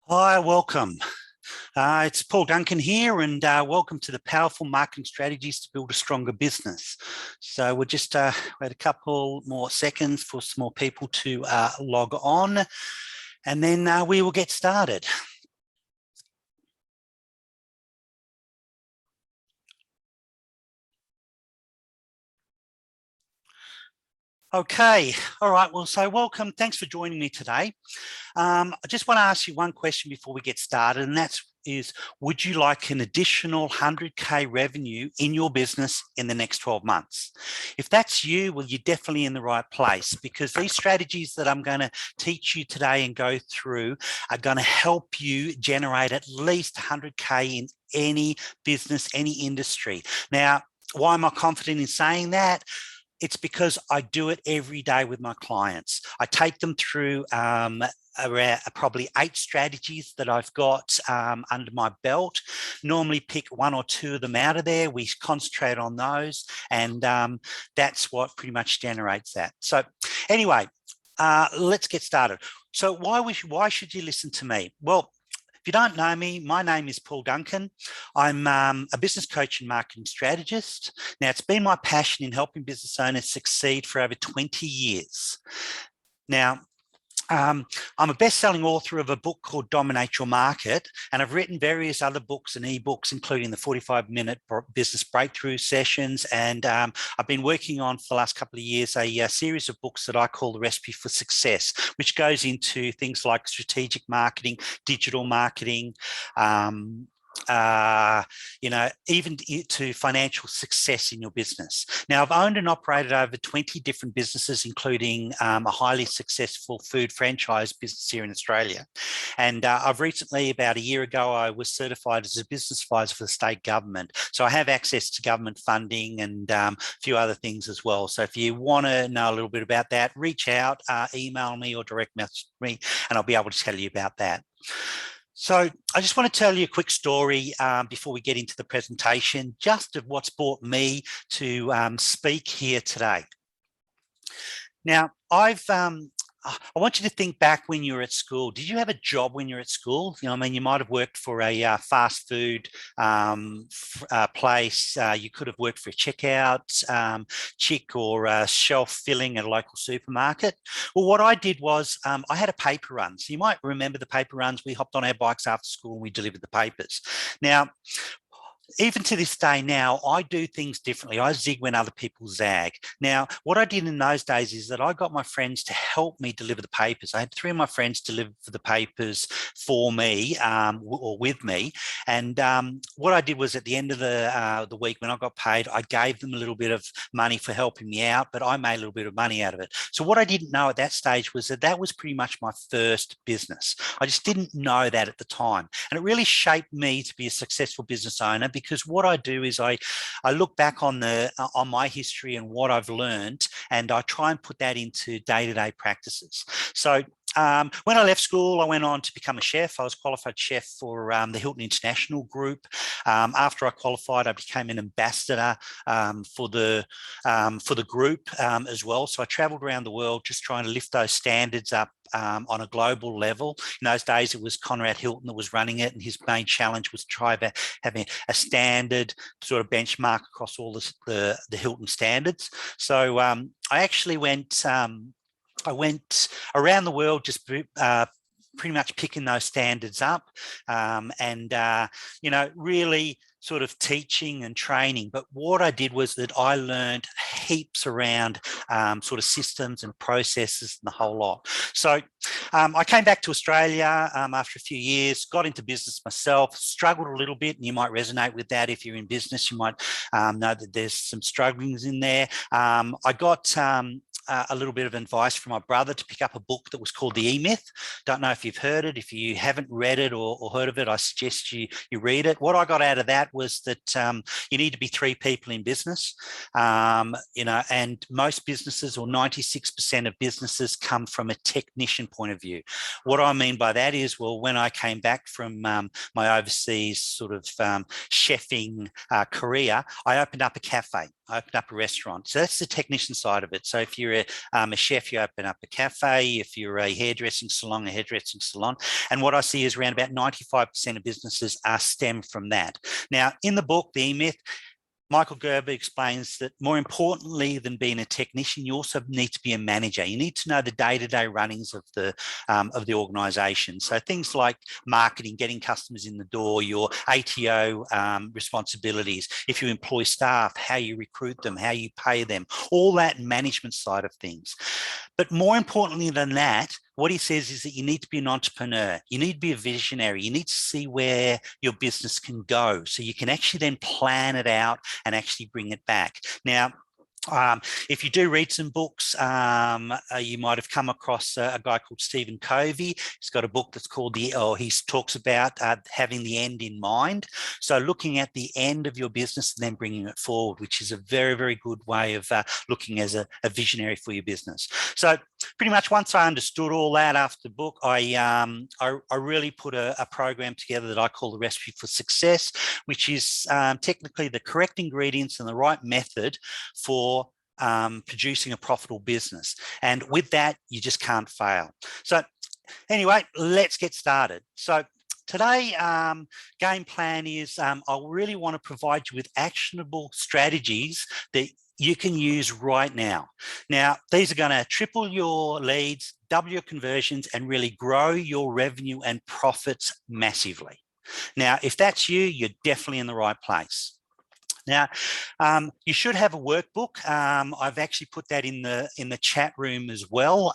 Hi, welcome. It's Paul Duncan here, and welcome to the Powerful Marketing Strategies to Build a Stronger Business. So we'll just wait a couple more seconds for some more people to log on, and then we will get started. Okay, all right, well, so welcome. Thanks for joining me today. I just want to ask you one question before we get started, and that's would you like an additional 100K revenue in your business in the next 12 months? If that's you, well, you're definitely in the right place, because these strategies that I'm going to teach you today and go through are going to help you generate at least 100K in any business, any industry. Now, why am I confident in saying that? It's because I do it every day with my clients. I take them through around probably 8 strategies that I've got under my belt. Normally pick 1 or 2 of them out of there. We concentrate on those, and that's what pretty much generates that. So anyway, let's get started. So why should you listen to me? Well, if you don't know me, my name is Paul Duncan. I'm a business coach and marketing strategist. Now, it's been my passion in helping business owners succeed for over 20 years. Now, I'm a best-selling author of a book called Dominate Your Market, and I've written various other books and ebooks, including the 45-minute business breakthrough sessions. And I've been working on, for the last couple of years, a series of books that I call The Recipe for Success, which goes into things like strategic marketing, digital marketing, even to financial success in your business. Now, I've owned and operated over 20 different businesses, including a highly successful food franchise business here in Australia. And I've recently, about a year ago, I was certified as a business advisor for the state government. So I have access to government funding and a few other things as well. So if you want to know a little bit about that, reach out, email me or direct message me, and I'll be able to tell you about that. So I just want to tell you a quick story before we get into the presentation, just of what's brought me to speak here today. Now, I want you to think back when you were at school. Did you have a job when you were at school? I mean, you might have worked for a fast food place. You could have worked for a checkout chick or shelf filling at a local supermarket. Well, what I did was I had a paper run. So you might remember the paper runs. We hopped on our bikes after school and we delivered the papers. Now, even to this day now, I do things differently. I zig when other people zag. Now, what I did in those days is that I got my friends to help me deliver the papers. I had 3 of my friends deliver the papers for me or with me. And what I did was, at the end of the week, when I got paid, I gave them a little bit of money for helping me out, but I made a little bit of money out of it. So what I didn't know at that stage was that that was pretty much my first business. I just didn't know that at the time. And it really shaped me to be a successful business owner, because what I do is I look back on my history and what I've learned, and I try and put that into day-to-day practices. So when I left school, I went on to become a chef. I was qualified chef for the Hilton International Group. After I qualified, I became an ambassador for the group as well. So I traveled around the world just trying to lift those standards up on a global level. In those days, it was Conrad Hilton that was running it, and his main challenge was to try to have a standard sort of benchmark across all the Hilton standards. So I actually went around the world just pretty much picking those standards up and really sort of teaching and training. But what I did was that I learned heaps around sort of systems and processes and the whole lot. So I came back to Australia after a few years, got into business myself, struggled a little bit, and you might resonate with that. If you're in business, you might know that there's some strugglings in there. I got a little bit of advice from my brother to pick up a book that was called The E-Myth. Don't know if you've heard it. If you haven't read it or heard of it, I suggest you read it. What I got out of that was that you need to be 3 people in business, and most businesses, or 96% of businesses, come from a technician point of view. What I mean by that is, well, when I came back from my overseas sort of chefing career, I opened up a cafe. open up a restaurant. So that's the technician side of it. So if you're a chef, you open up a cafe. If you're a hairdressing salon, a hairdressing salon. And what I see is around about 95% of businesses are stem from that. Now, in the book, The E-Myth, Michael Gerber explains that more importantly than being a technician, you also need to be a manager. You need to know the day-to-day runnings of the organisation. So things like marketing, getting customers in the door, your ATO responsibilities, if you employ staff, how you recruit them, how you pay them, all that management side of things. But more importantly than that, what he says is that you need to be an entrepreneur. You need to be a visionary. You need to see where your business can go so you can actually then plan it out and actually bring it back. Now, if you do read some books, you might have come across a guy called Stephen Covey. He's got a book that's called he talks about having the end in mind. So looking at the end of your business and then bringing it forward, which is a very, very good way of looking as a visionary for your business. So pretty much once I understood all that after the book, I really put a program together that I call the Recipe for Success, which is technically the correct ingredients and the right method for producing a profitable business. And with that, you just can't fail. So anyway, let's get started. So today, game plan is I really want to provide you with actionable strategies that you can use right now. Now, these are going to triple your leads, double your conversions, and really grow your revenue and profits massively. Now, if that's you, you're definitely in the right place. Now, you should have a workbook. I've actually put that in the chat room as well.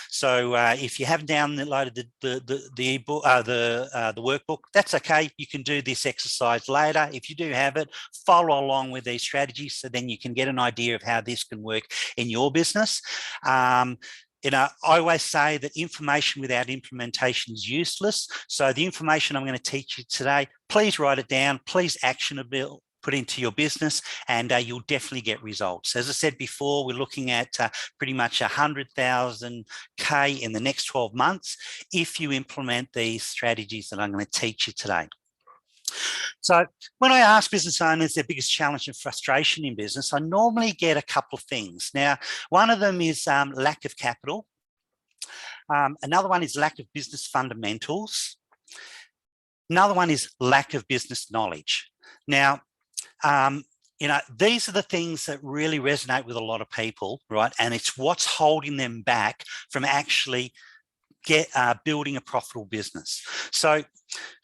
So if you haven't downloaded the ebook, the workbook, that's okay. You can do this exercise later. If you do have it, follow along with these strategies, so then you can get an idea of how this can work in your business. You know, I always say that information without implementation is useless. So the information I'm going to teach you today, please write it down. Please actionable. Put into your business, and you'll definitely get results. As I said before, we're looking at pretty much 100,000 K in the next 12 months if you implement these strategies that I'm going to teach you today. So when I ask business owners their biggest challenge and frustration in business, I normally get a couple of things. Now, one of them is lack of capital. Another one is lack of business fundamentals. Another one is lack of business knowledge. Now, you know, these are the things that really resonate with a lot of people, right? And it's what's holding them back from actually building a profitable business. So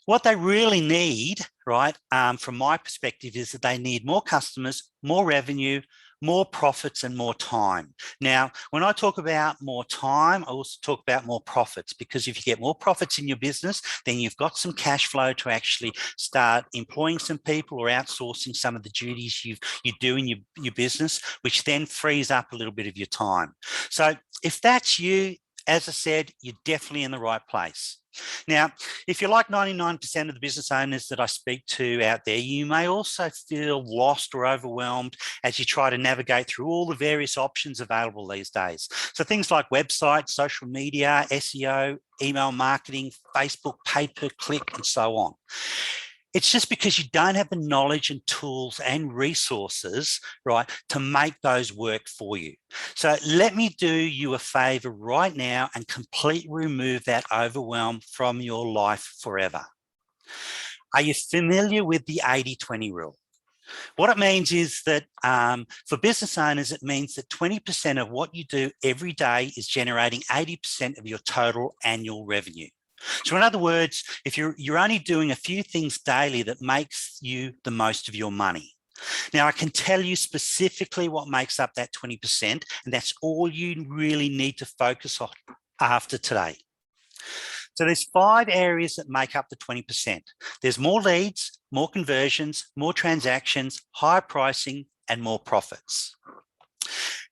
what they really need, right, from my perspective, is that they need more customers, more revenue, more profits, and more time. Now, when I talk about more time, I also talk about more profits, because if you get more profits in your business, then you've got some cash flow to actually start employing some people or outsourcing some of the duties you do in your business, which then frees up a little bit of your time. So if that's you, as I said, you're definitely in the right place. Now, if you're like 99% of the business owners that I speak to out there, you may also feel lost or overwhelmed as you try to navigate through all the various options available these days. So things like websites, social media, SEO, email marketing, Facebook, pay-per-click, and so on. It's just because you don't have the knowledge and tools and resources, right, to make those work for you. So let me do you a favor right now and completely remove that overwhelm from your life forever. Are you familiar with the 80-20 rule? What it means is that for business owners, it means that 20% of what you do every day is generating 80% of your total annual revenue. So in other words, if you're only doing a few things daily that makes you the most of your money. Now, I can tell you specifically what makes up that 20%, and that's all you really need to focus on after today. So there's 5 areas that make up the 20%. There's more leads, more conversions, more transactions, higher pricing, and more profits.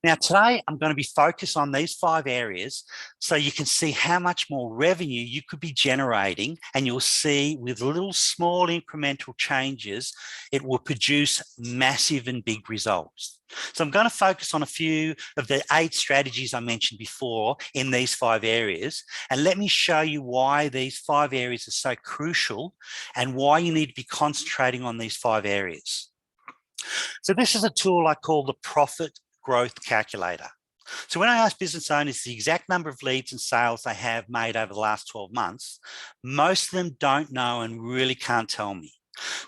Now, today, I'm going to be focused on these 5 areas so you can see how much more revenue you could be generating, and you'll see with little small incremental changes, it will produce massive and big results. So I'm going to focus on a few of the 8 strategies I mentioned before in these 5 areas, and let me show you why these 5 areas are so crucial and why you need to be concentrating on these 5 areas. So this is a tool I call the Profit Growth Calculator. So when I ask business owners the exact number of leads and sales they have made over the last 12 months, most of them don't know and really can't tell me.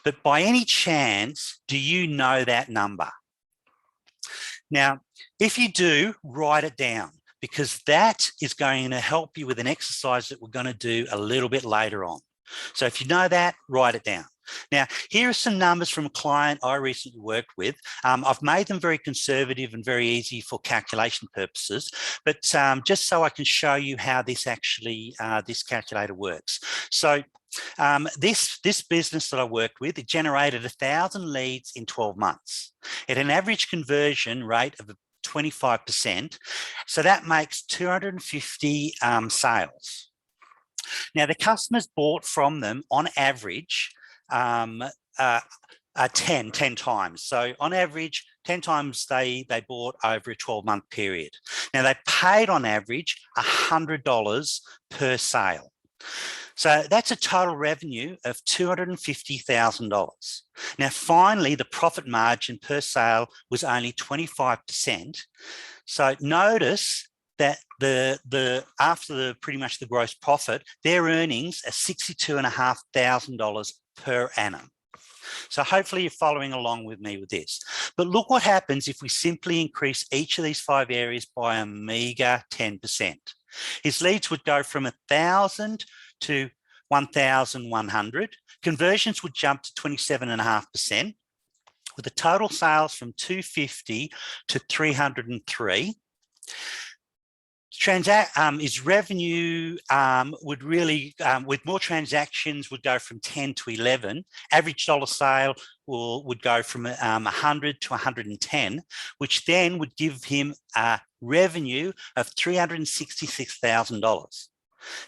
But by any chance, do you know that number? Now, if you do, write it down, because that is going to help you with an exercise that we're going to do a little bit later on. So if you know that, write it down. Now, here are some numbers from a client I recently worked with. I've made them very conservative and very easy for calculation purposes, but just so I can show you how this actually, this calculator works. So this business that I worked with, it generated 1,000 leads in 12 months at an average conversion rate of 25%. So that makes 250 sales. Now, the customers bought from them on average 10 times. So on average, 10 times they bought over a 12-month period. Now, they paid on average $100 per sale. So that's a total revenue of $250,000. Now, finally, the profit margin per sale was only 25%. So notice that after pretty much the gross profit, their earnings are $62,500 per annum. So hopefully you're following along with me with this. But look what happens if we simply increase each of these 5 areas by a meager 10%. His leads would go from 1,000 to 1,100. Conversions would jump to 27.5%, with the total sales from 250 to 303. His revenue would really, with more transactions, would go from 10 to 11. Average dollar sale would go from 100 to 110, which then would give him a revenue of $366,000.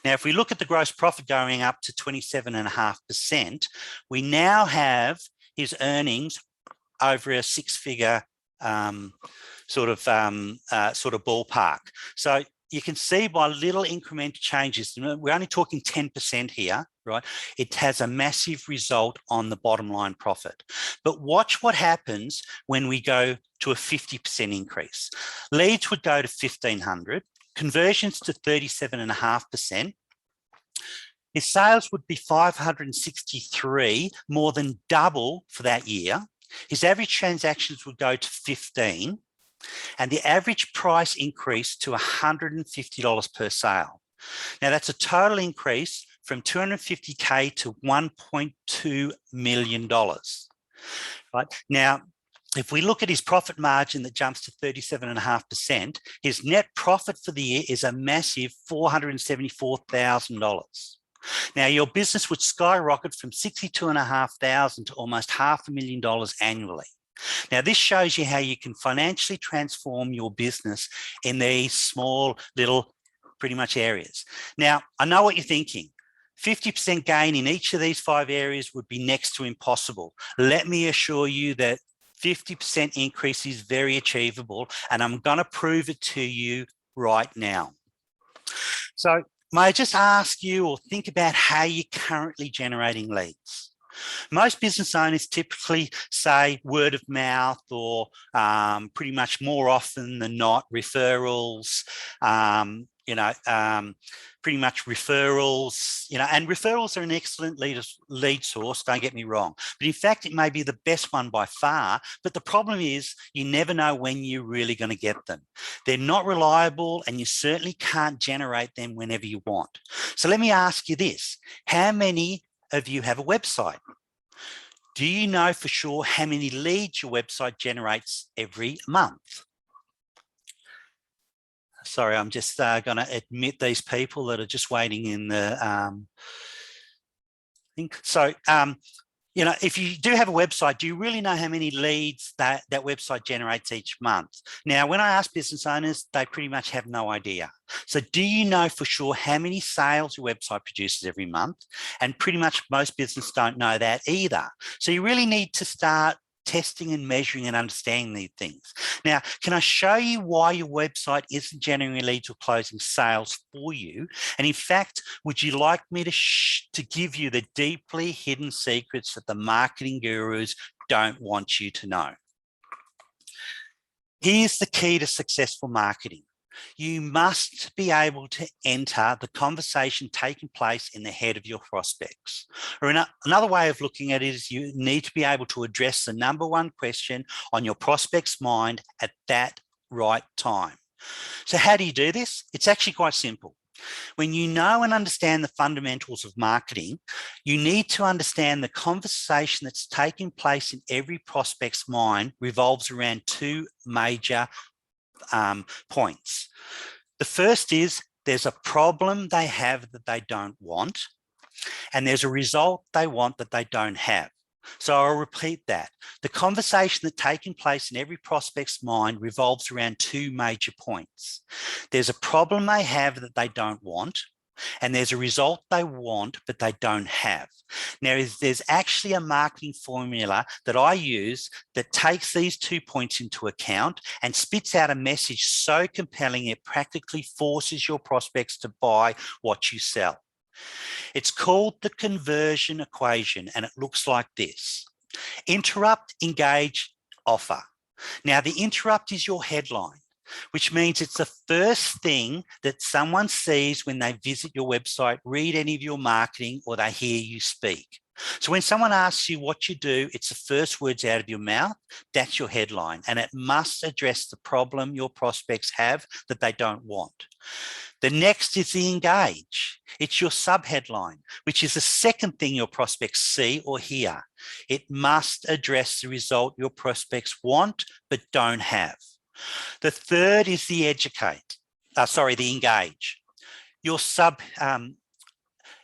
Now, if we look at the gross profit going up to 27.5%, we now have his earnings over a 6-figure sort of ballpark. So you can see by little incremental changes, we're only talking 10% here, right? It has a massive result on the bottom line profit. But watch what happens when we go to a 50% increase. Leads would go to 1,500, conversions to 37.5%. His sales would be 563, more than double for that year. His average transactions would go to 15, and the average price increased to $150 per sale. Now, that's a total increase from $250K to $1.2 million. Right? Now, if we look at his profit margin that jumps to 37.5%, his net profit for the year is a massive $474,000. Now, your business would skyrocket from $62,500 to almost $500,000 annually. Now, this shows you how you can financially transform your business in these small little pretty much areas. Now, I know what you're thinking. 50% gain in each of these 5 areas would be next to impossible. Let me assure you that 50% increase is very achievable, and I'm going to prove it to you right now. So may I just ask you or think about how you're currently generating leads? Most business owners typically say word of mouth or pretty much more often than not referrals, pretty much referrals, and referrals are an excellent lead source, don't get me wrong. But in fact, it may be the best one by far. But the problem is you never know when you're really going to get them. They're not reliable, and you certainly can't generate them whenever you want. So let me ask you this. How many of you have a website? Do you know for sure how many leads your website generates every month? Sorry, I'm just going to admit these people that are just waiting in the thing. So, if you do have a website, do you really know how many leads that website generates each month? Now, when I ask business owners, they pretty much have no idea. So do you know for sure how many sales your website produces every month? And pretty much most businesses don't know that either. So you really need to start testing and measuring and understanding these things. Now, can I show you why your website isn't generating leads or closing sales for you? And in fact, would you like me to give you the deeply hidden secrets that the marketing gurus don't want you to know? Here's the key to successful marketing. You must be able to enter the conversation taking place in the head of your prospects. Or another way of looking at it is you need to be able to address the number one question on your prospect's mind at that right time. So how do you do this? It's actually quite simple. When you know and understand the fundamentals of marketing, you need to understand the conversation that's taking place in every prospect's mind revolves around two major points. The first is there's a problem they have that they don't want, and there's a result they want that they don't have. So I'll repeat that. The conversation that's taking place in every prospect's mind revolves around two major points. There's a problem they have that they don't want, and there's a result they want but they don't have. Now, there's actually a marketing formula that I use that takes these 2 points into account and spits out a message so compelling it practically forces your prospects to buy what you sell. It's called the conversion equation, and it looks like this: interrupt, engage, offer. Now, the interrupt is your headline, which means it's the first thing that someone sees when they visit your website, read any of your marketing, or they hear you speak. So when someone asks you what you do, it's the first words out of your mouth. That's your headline, and it must address the problem your prospects have that they don't want. The next is the engage. It's your subheadline, which is the second thing your prospects see or hear. It must address the result your prospects want but don't have. The third is the the engage. Your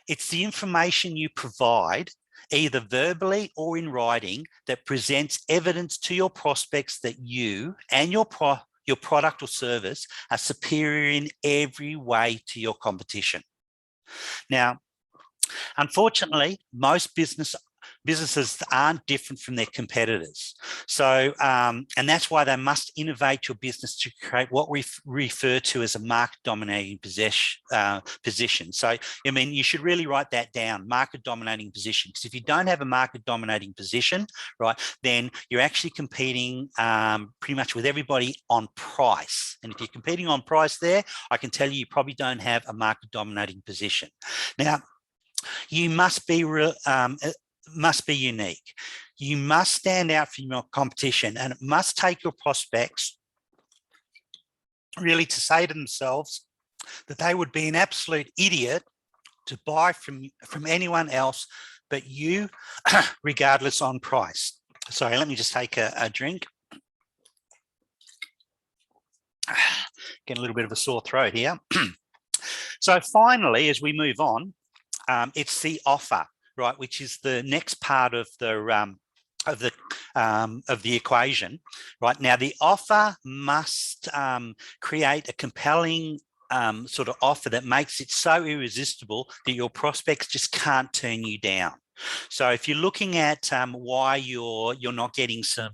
it's the information you provide, either verbally or in writing, that presents evidence to your prospects that you and your product or service are superior in every way to your competition. Now, unfortunately, most businesses aren't different from their competitors. So, and that's why they must innovate your business to create what we refer to as a market dominating position. So, I mean, you should really write that down, market dominating position, because if you don't have a market dominating position, right, then you're actually competing pretty much with everybody on price. And if you're competing on price there, I can tell you probably don't have a market dominating position. Now, you must be unique. You must stand out from your competition, and it must take your prospects really to say to themselves that they would be an absolute idiot to buy from anyone else but you, regardless on price. Sorry, let me just take a drink. Getting a little bit of a sore throat here. So finally, as we move on, it's the offer, right, which is the next part of the equation, right? Now, the offer must create a compelling sort of offer that makes it so irresistible that your prospects just can't turn you down. So if you're looking at why you're not getting some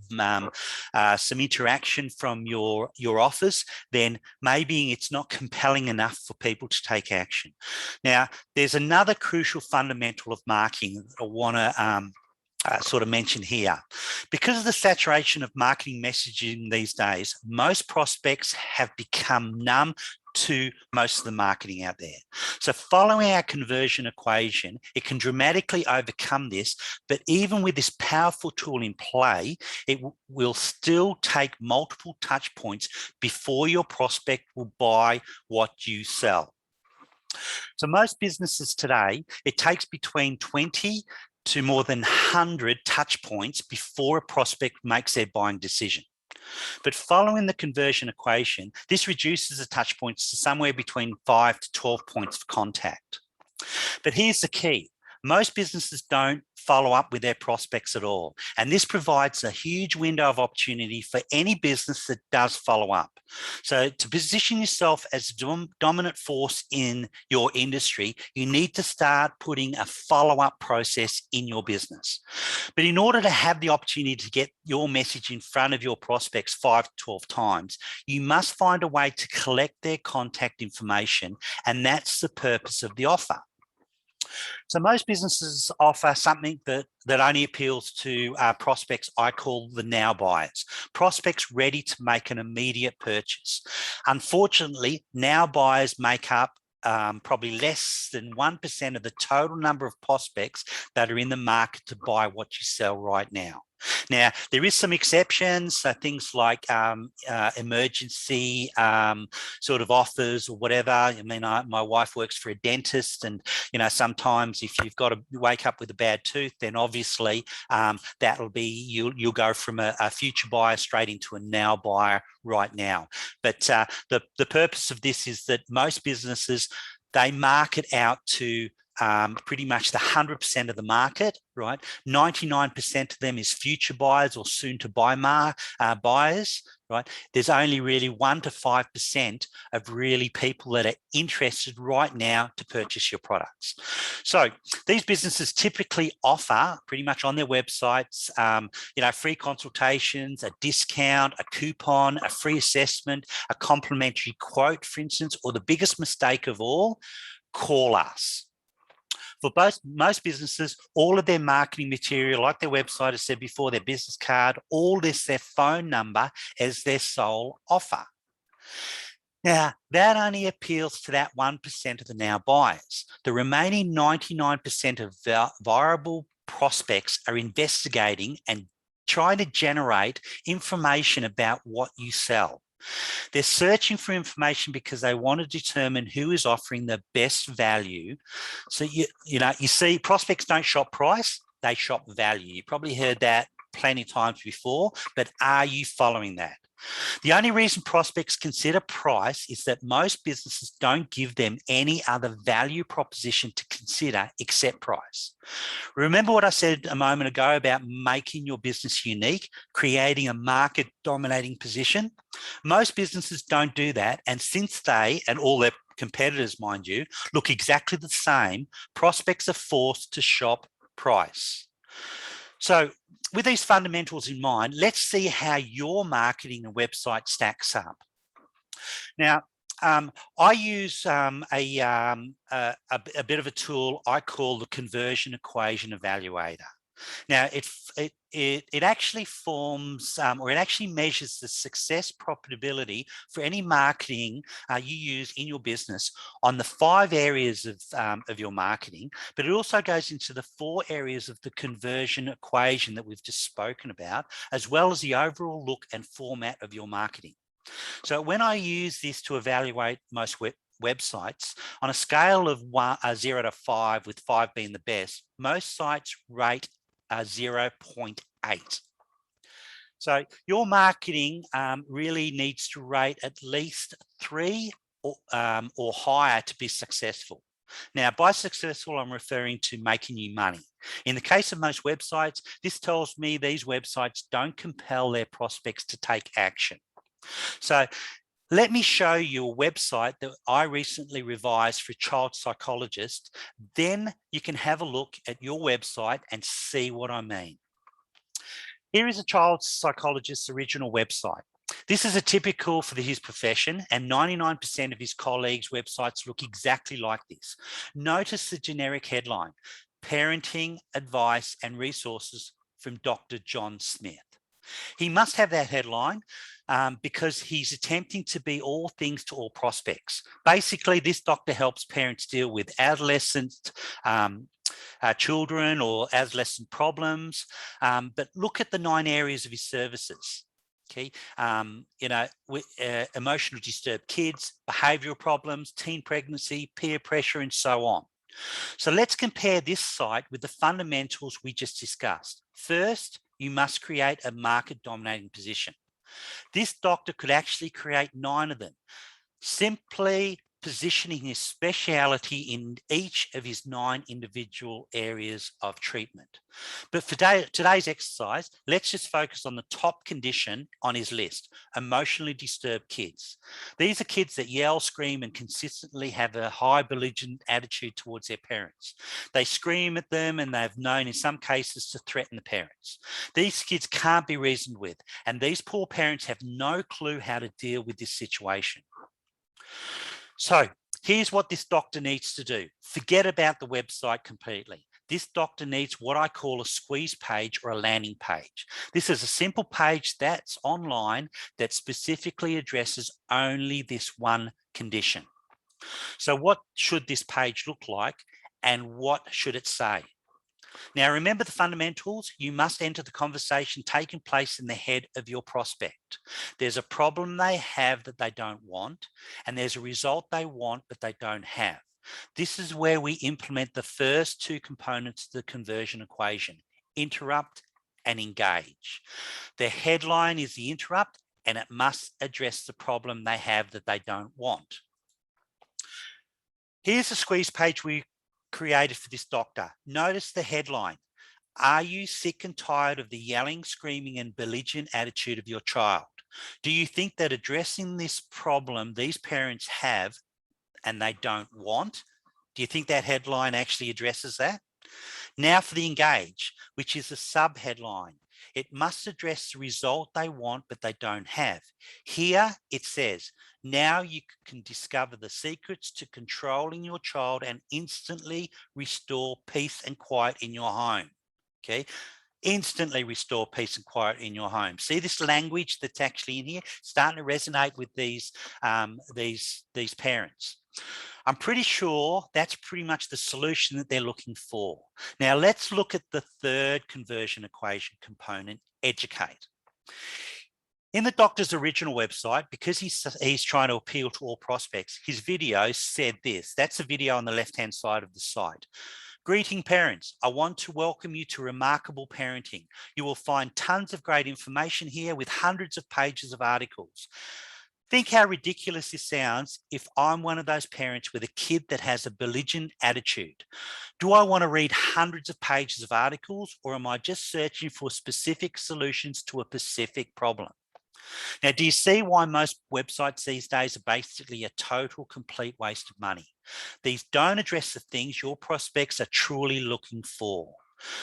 interaction from your offers, then maybe it's not compelling enough for people to take action. Now, there's another crucial fundamental of marketing that I want to sort of mention here. Because of the saturation of marketing messaging these days, most prospects have become numb to most of the marketing out there. So following our conversion equation, it can dramatically overcome this, but even with this powerful tool in play, it will still take multiple touch points before your prospect will buy what you sell. So most businesses today, it takes between 20 to more than 100 touch points before a prospect makes their buying decision. But following the conversion equation, this reduces the touch points to somewhere between 5 to 12 points of contact. But here's the key. Most businesses don't follow up with their prospects at all. And this provides a huge window of opportunity for any business that does follow up. So to position yourself as a dominant force in your industry, you need to start putting a follow-up process in your business. But in order to have the opportunity to get your message in front of your prospects 5 to 12 times, you must find a way to collect their contact information, and that's the purpose of the offer. So most businesses offer something that only appeals to prospects I call the now buyers, prospects ready to make an immediate purchase. Unfortunately, now buyers make up probably less than 1% of the total number of prospects that are in the market to buy what you sell right now. Now, there is some exceptions, so things like emergency sort of offers or whatever. I mean, my wife works for a dentist, and sometimes if you've got to wake up with a bad tooth, then obviously that'll be you'll go from a future buyer straight into a now buyer right now. But the purpose of this is that most businesses, they market out to pretty much the 100% of the market, right? 99% of them is future buyers or soon to buy buyers, right? There's only really 1 to 5% of really people that are interested right now to purchase your products. So these businesses typically offer pretty much on their websites, free consultations, a discount, a coupon, a free assessment, a complimentary quote, for instance, or the biggest mistake of all, call us. For most businesses, all of their marketing material, like their website, I said before, their business card, all this, their phone number as their sole offer. Now, that only appeals to that 1% of the now buyers. The remaining 99% of viable prospects are investigating and trying to generate information about what you sell. They're searching for information because they want to determine who is offering the best value. So, you see, prospects don't shop price, they shop value. You probably heard that plenty of times before, but are you following that? The only reason prospects consider price is that most businesses don't give them any other value proposition to consider except price. Remember what I said a moment ago about making your business unique, creating a market dominating position? Most businesses don't do that. And since they, and all their competitors, mind you, look exactly the same, prospects are forced to shop price. So with these fundamentals in mind, let's see how your marketing and website stacks up. Now, I use a bit of a tool I call the conversion equation evaluator. Now, it actually forms or it actually measures the success profitability for any marketing you use in your business on the 5 areas of your marketing, but it also goes into the 4 areas of the conversion equation that we've just spoken about, as well as the overall look and format of your marketing. So when I use this to evaluate most websites, on a scale of 0 to 5, with 5 being the best, most sites rate 0.8. So your marketing really needs to rate at least 3 or higher to be successful. Now, by successful, I'm referring to making you money. In the case of most websites, this tells me these websites don't compel their prospects to take action. So let me show you a website that I recently revised for a child psychologist. Then you can have a look at your website and see what I mean. Here is a child psychologist's original website. This is a typical for his profession, and 99% of his colleagues' websites look exactly like this. Notice the generic headline: Parenting, Advice and Resources from Dr. John Smith. He must have that headline because he's attempting to be all things to all prospects. Basically, this doctor helps parents deal with adolescent children or adolescent problems. But look at the 9 areas of his services. Okay, emotional disturbed kids, behavioral problems, teen pregnancy, peer pressure, and so on. So let's compare this site with the fundamentals we just discussed. First, you must create a market dominating position. This doctor could actually create 9 of them. Simply positioning his speciality in each of his 9 individual areas of treatment. But for today's exercise, let's just focus on the top condition on his list: emotionally disturbed kids. These are kids that yell, scream, and consistently have a high belligerent attitude towards their parents. They scream at them, and they've known in some cases to threaten the parents. These kids can't be reasoned with, and these poor parents have no clue how to deal with this situation. So here's what this doctor needs to do. Forget about the website completely. This doctor needs what I call a squeeze page or a landing page. This is a simple page that's online that specifically addresses only this one condition. So what should this page look like, and what should it say? Now, remember the fundamentals. You must enter the conversation taking place in the head of your prospect. There's a problem they have that they don't want, and there's a result they want but they don't have. This is where we implement the first 2 components of the conversion equation: interrupt and engage. The headline is the interrupt, and it must address the problem they have that they don't want. Here's the squeeze page we created for this doctor. Notice the headline: are you sick and tired of the yelling, screaming, and belligerent attitude of your child? Do you think that addressing this problem these parents have and they don't want, do you think that headline actually addresses that? Now for the engage, which is a sub-headline. It must address the result they want but they don't have. Here it says, now you can discover the secrets to controlling your child and instantly restore peace and quiet in your home. Okay, instantly restore peace and quiet in your home. See this language that's actually in here starting to resonate with these parents. I'm pretty sure that's pretty much the solution that they're looking for. Now let's look at the third conversion equation component: educate. In the doctor's original website, because he's trying to appeal to all prospects, his video said this. That's a video on the left-hand side of the site. Greeting parents, I want to welcome you to Remarkable Parenting. You will find tons of great information here with hundreds of pages of articles. Think how ridiculous this sounds if I'm one of those parents with a kid that has a belligerent attitude. Do I want to read hundreds of pages of articles, or am I just searching for specific solutions to a specific problem? Now, do you see why most websites these days are basically a total, complete waste of money? These don't address the things your prospects are truly looking for.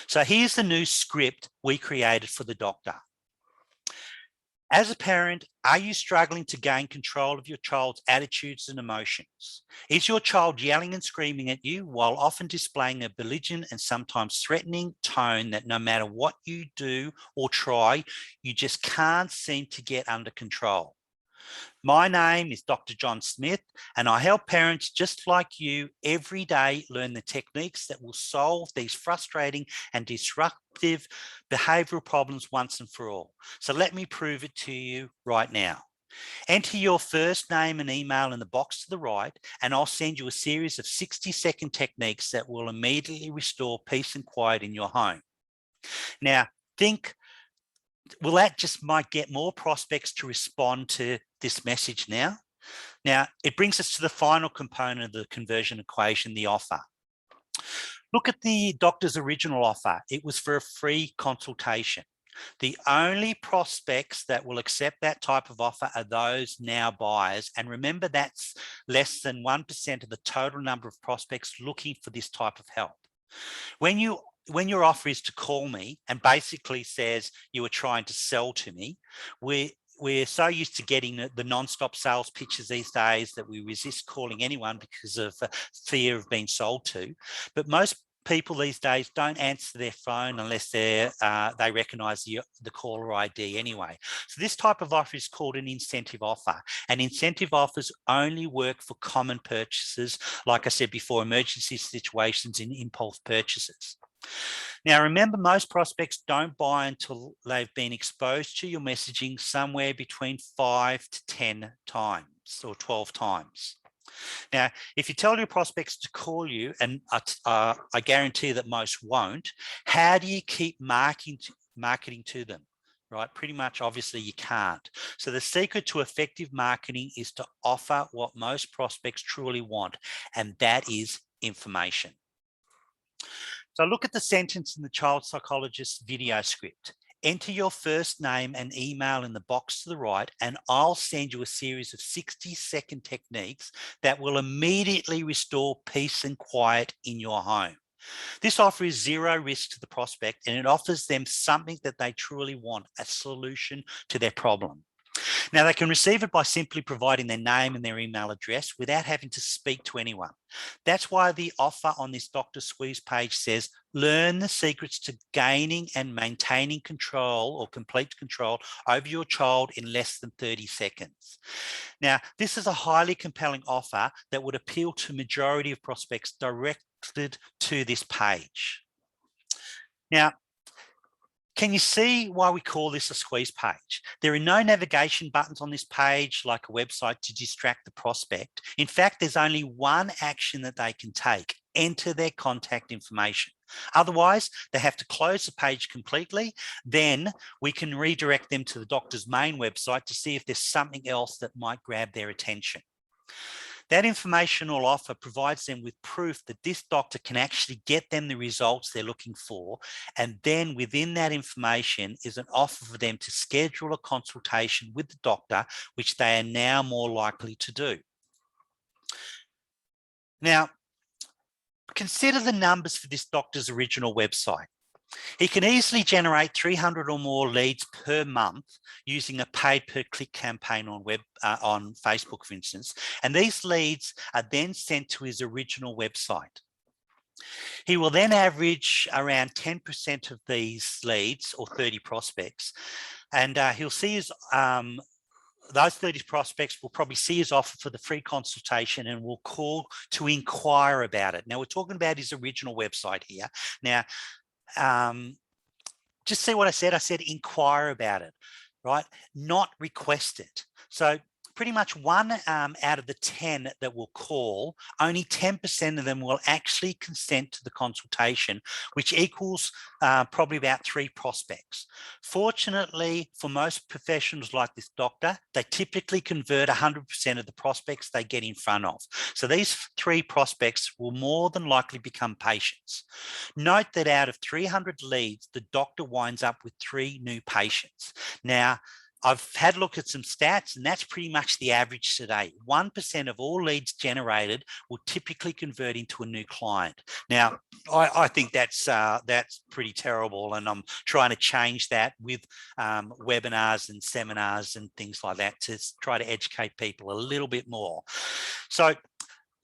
So here's the new script we created for the doctor. As a parent, are you struggling to gain control of your child's attitudes and emotions? Is your child yelling and screaming at you while often displaying a belligerent and sometimes threatening tone that no matter what you do or try, you just can't seem to get under control? My name is Dr. John Smith, and I help parents just like you every day learn the techniques that will solve these frustrating and disruptive behavioral problems once and for all. So let me prove it to you right now. Enter your first name and email in the box to the right, and I'll send you a series of 60-second techniques that will immediately restore peace and quiet in your home. Now, will that just might get more prospects to respond to this message now? Now, it brings us to the final component of the conversion equation, the offer. Look at the doctor's original offer. It was for a free consultation. The only prospects that will accept that type of offer are those now buyers. And remember, that's less than 1% of the total number of prospects looking for this type of help. When your offer is to call me and basically says you are trying to sell to me, we're so used to getting the non-stop sales pitches these days that we resist calling anyone because of fear of being sold to. But most people these days don't answer their phone unless they recognize the caller ID anyway. So this type of offer is called an incentive offer, and incentive offers only work for common purchases, like I said before, emergency situations and impulse purchases. Now, remember, most prospects don't buy until they've been exposed to your messaging somewhere between 5 to 10 times or 12 times. Now, if you tell your prospects to call you, and I guarantee that most won't, how do you keep marketing to them? right? Pretty much, obviously, you can't. So the secret to effective marketing is to offer what most prospects truly want, and that is information. So look at the sentence in the child psychologist's video script. Enter your first name and email in the box to the right, and I'll send you a series of 60-second techniques that will immediately restore peace and quiet in your home. This offer is zero risk to the prospect, and it offers them something that they truly want, a solution to their problem. Now, they can receive it by simply providing their name and their email address without having to speak to anyone. That's why the offer on this Dr. Squeeze page says, learn the secrets to gaining and maintaining control or complete control over your child in less than 30 seconds. Now, this is a highly compelling offer that would appeal to majority of prospects directed to this page. Now, can you see why we call this a squeeze page? There are no navigation buttons on this page like a website to distract the prospect. In fact, there's only one action that they can take: enter their contact information. Otherwise, they have to close the page completely. Then we can redirect them to the doctor's main website to see if there's something else that might grab their attention. That informational offer provides them with proof that this doctor can actually get them the results they're looking for. And then within that information is an offer for them to schedule a consultation with the doctor, which they are now more likely to do. Now, consider the numbers for this doctor's original website. He can easily generate 300 or more leads per month using a paid per click campaign on Facebook, for instance. And these leads are then sent to his original website. He will then average around 10% of these leads, or 30 prospects. And he'll see his, those 30 prospects will probably see his offer for the free consultation and will call to inquire about it. Now, we're talking about his original website here. Now, just see what I said. I said inquire about it, right? Not request it. So pretty much 1 out of the 10 that will call, only 10% of them will actually consent to the consultation, which equals probably about 3 prospects. Fortunately, for most professionals like this doctor, they typically convert 100% of the prospects they get in front of. So these 3 prospects will more than likely become patients. Note that out of 300 leads, the doctor winds up with 3 new patients. Now, I've had a look at some stats, and that's pretty much the average today. 1% of all leads generated will typically convert into a new client. Now, I think that's pretty terrible, and I'm trying to change that with webinars and seminars and things like that to try to educate people a little bit more. So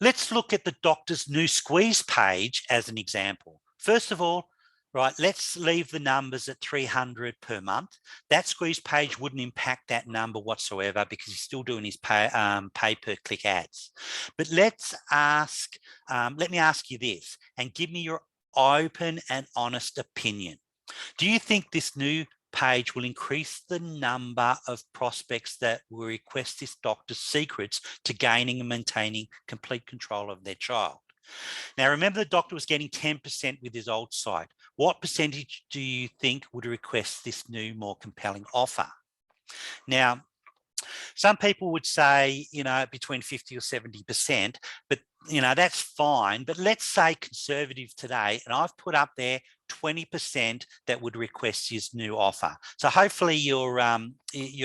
let's look at the doctor's new squeeze page as an example. First of all, right, let's leave the numbers at 300 per month. That squeeze page wouldn't impact that number whatsoever because he's still doing his pay per click ads. But let me ask you this, and give me your open and honest opinion. Do you think this new page will increase the number of prospects that will request this doctor's secrets to gaining and maintaining complete control of their child? Now, remember, the doctor was getting 10% with his old site. What percentage do you think would request this new, more compelling offer? Now, some people would say, between 50 or 70%, but, that's fine. But let's say conservative today, and I've put up there 20% that would request his new offer. So hopefully you're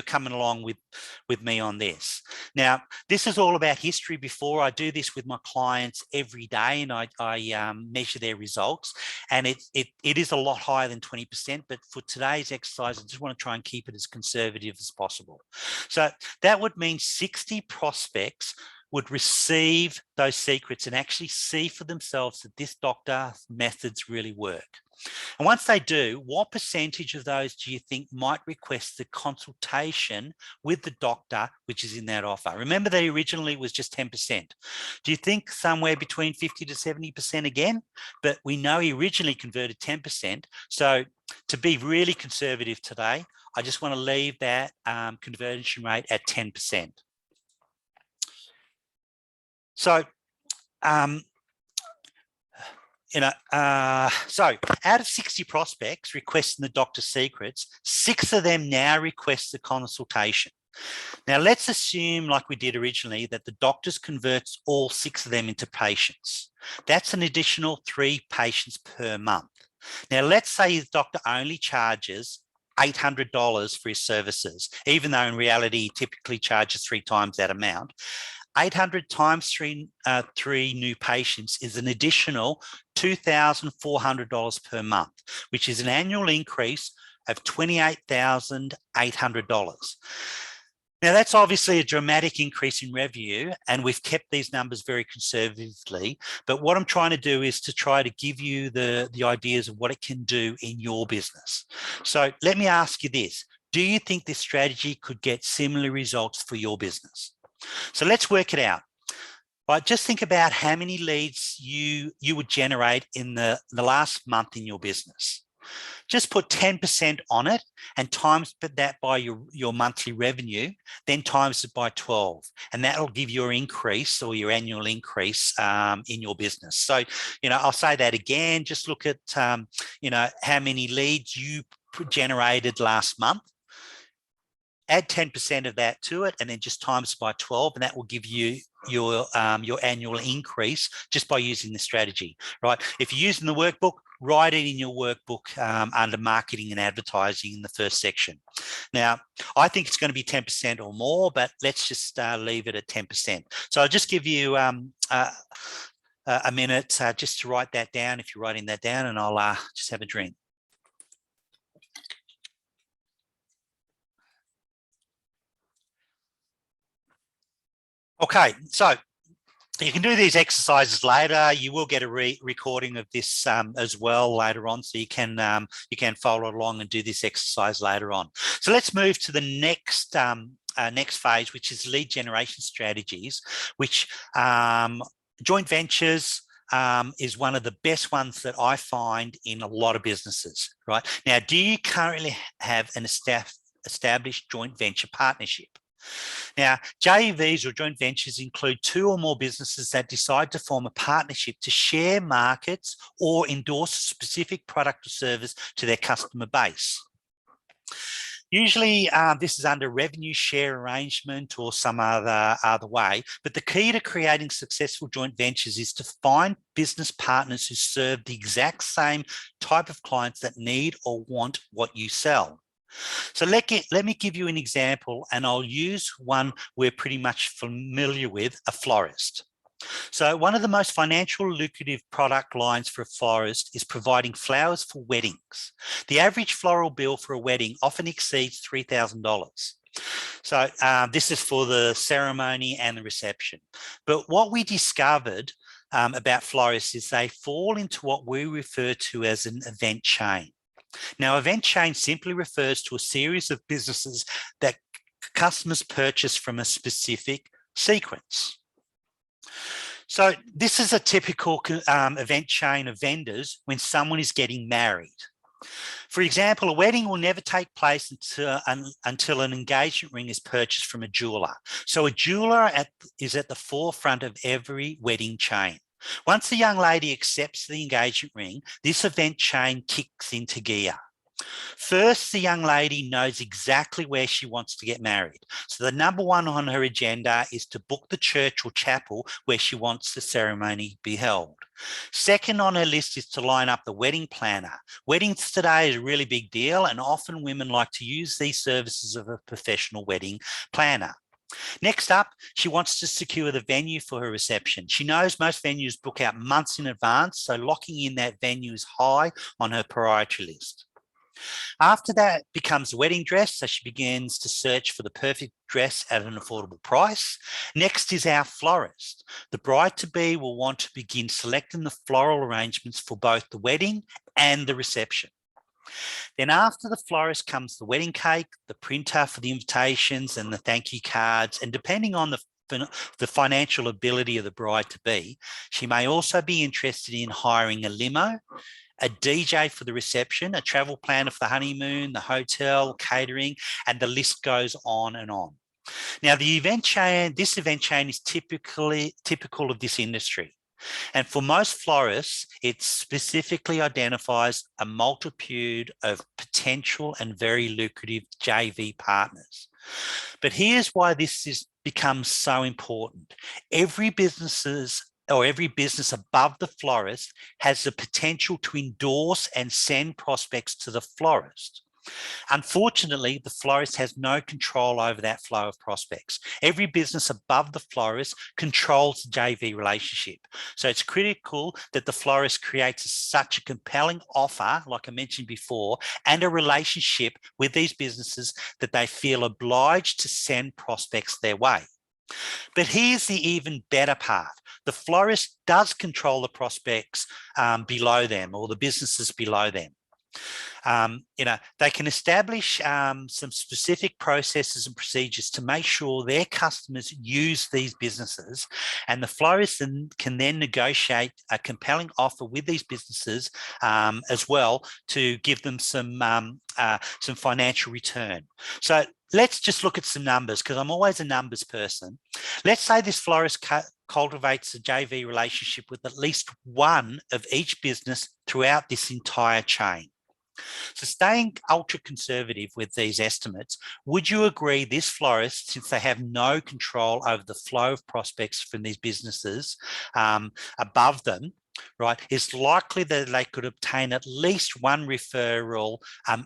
coming along with me on this. Now, this is all about history before. I do this with my clients every day, and I measure their results, and it is a lot higher than 20%, but for today's exercise, I just want to try and keep it as conservative as possible. So that would mean 60 prospects would receive those secrets and actually see for themselves that this doctor's methods really work. And once they do, what percentage of those do you think might request the consultation with the doctor, which is in that offer? Remember that originally was just 10%. Do you think somewhere between 50 to 70% again? But we know he originally converted 10%. So to be really conservative today, I just want to leave that conversion rate at 10%. So So out of 60 prospects requesting the doctor's secrets, 6 of them now request the consultation. Now, let's assume, like we did originally, that the doctors converts all 6 of them into patients. That's an additional 3 patients per month. Now, let's say the doctor only charges $800 for his services, even though in reality he typically charges 3 times that amount. 800 times 3 new patients is an additional $2,400 per month, which is an annual increase of $28,800. Now, that's obviously a dramatic increase in revenue, and we've kept these numbers very conservatively. But what I'm trying to do is to try to give you the ideas of what it can do in your business. So let me ask you this. Do you think this strategy could get similar results for your business? So let's work it out. Right, just think about how many leads you would generate in the last month in your business. Just put 10% on it and times that by your monthly revenue, then times it by 12. And that'll give your increase or your annual increase in your business. So, I'll say that again, just look at, how many leads you generated last month. Add 10% of that to it and then just times by 12, and that will give you your annual increase just by using the strategy, right? If you're using the workbook, write it in your workbook under marketing and advertising in the first section. Now, I think it's going to be 10% or more, but let's just leave it at 10%. So I'll just give you a minute just to write that down if you're writing that down, and I'll just have a drink. Okay, so you can do these exercises later. You will get a recording of this as well later on, so you can follow along and do this exercise later on. So let's move to the next phase, which is lead generation strategies, which joint ventures is one of the best ones that I find in a lot of businesses. Right now, do you currently have an established joint venture partnership? Now, JVs or joint ventures include 2 or more businesses that decide to form a partnership to share markets or endorse a specific product or service to their customer base. Usually, this is under revenue share arrangement or some other way, but the key to creating successful joint ventures is to find business partners who serve the exact same type of clients that need or want what you sell. So let me give you an example, and I'll use one we're pretty much familiar with, a florist. So one of the most financial lucrative product lines for a florist is providing flowers for weddings. The average floral bill for a wedding often exceeds $3,000. So this is for the ceremony and the reception. But what we discovered about florists is they fall into what we refer to as an event chain. Now, event chain simply refers to a series of businesses that customers purchase from a specific sequence. So this is a typical event chain of vendors when someone is getting married. For example, a wedding will never take place until an engagement ring is purchased from a jeweler. So a jeweler is at the forefront of every wedding chain. Once the young lady accepts the engagement ring, this event chain kicks into gear. First, the young lady knows exactly where she wants to get married. So the number one on her agenda is to book the church or chapel where she wants the ceremony to be held. Second on her list is to line up the wedding planner. Weddings today is a really big deal, and often women like to use these services of a professional wedding planner. Next up, she wants to secure the venue for her reception. She knows most venues book out months in advance, so locking in that venue is high on her priority list. After that becomes the wedding dress, so she begins to search for the perfect dress at an affordable price. Next is our florist. The bride-to-be will want to begin selecting the floral arrangements for both the wedding and the reception. Then after the florist comes the wedding cake, the printer for the invitations and the thank you cards. And depending on the financial ability of the bride-to-be, she may also be interested in hiring a limo, a DJ for the reception, a travel planner for the honeymoon, the hotel, catering, and the list goes on and on. Now, this event chain is typical of this industry. And for most florists, it specifically identifies a multitude of potential and very lucrative JV partners. But here's why this becomes so important. Every business above the florist has the potential to endorse and send prospects to the florist. Unfortunately, the florist has no control over that flow of prospects. Every business above the florist controls the JV relationship. So it's critical that the florist creates such a compelling offer, like I mentioned before, and a relationship with these businesses that they feel obliged to send prospects their way. But here's the even better part. The florist does control the prospects below them, or the businesses below them. They can establish some specific processes and procedures to make sure their customers use these businesses, and the florist can then negotiate a compelling offer with these businesses as well to give them some financial return. So let's just look at some numbers, because I'm always a numbers person. Let's say this florist cultivates a JV relationship with at least one of each business throughout this entire chain. So staying ultra conservative with these estimates, would you agree this florist, since they have no control over the flow of prospects from these businesses above them, right, is likely that they could obtain at least one referral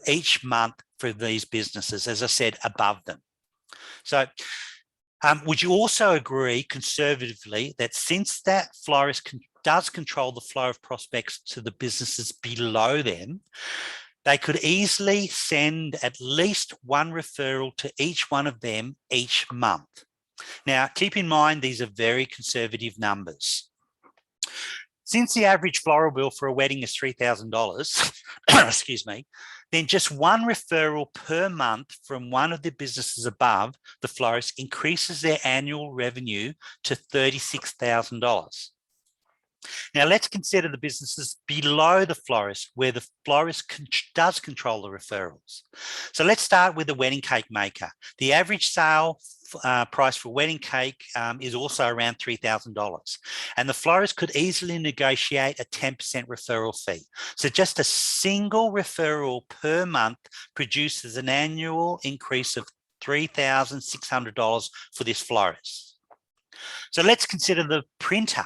each month for these businesses, as I said, above them? So would you also agree conservatively that since that florist does control the flow of prospects to the businesses below them, they could easily send at least one referral to each one of them each month? Now, keep in mind, these are very conservative numbers. Since the average floral bill for a wedding is $3,000, excuse me, then just one referral per month from one of the businesses above the florist increases their annual revenue to $36,000. Now, let's consider the businesses below the florist, where the florist does control the referrals. So let's start with the wedding cake maker. The average sale price for wedding cake is also around $3,000. And the florist could easily negotiate a 10% referral fee. So just a single referral per month produces an annual increase of $3,600 for this florist. So let's consider the printer.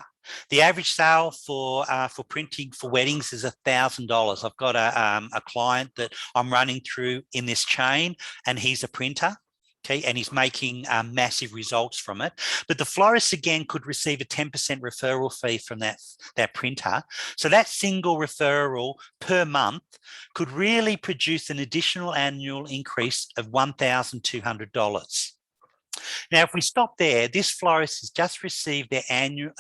The average sale for printing for weddings is $1,000. I've got a client that I'm running through in this chain, and he's a printer. Okay, and he's making massive results from it. But the florist, again, could receive a 10% referral fee from that printer. So that single referral per month could really produce an additional annual increase of $1,200. Now, if we stop there, this florist has just received their annual,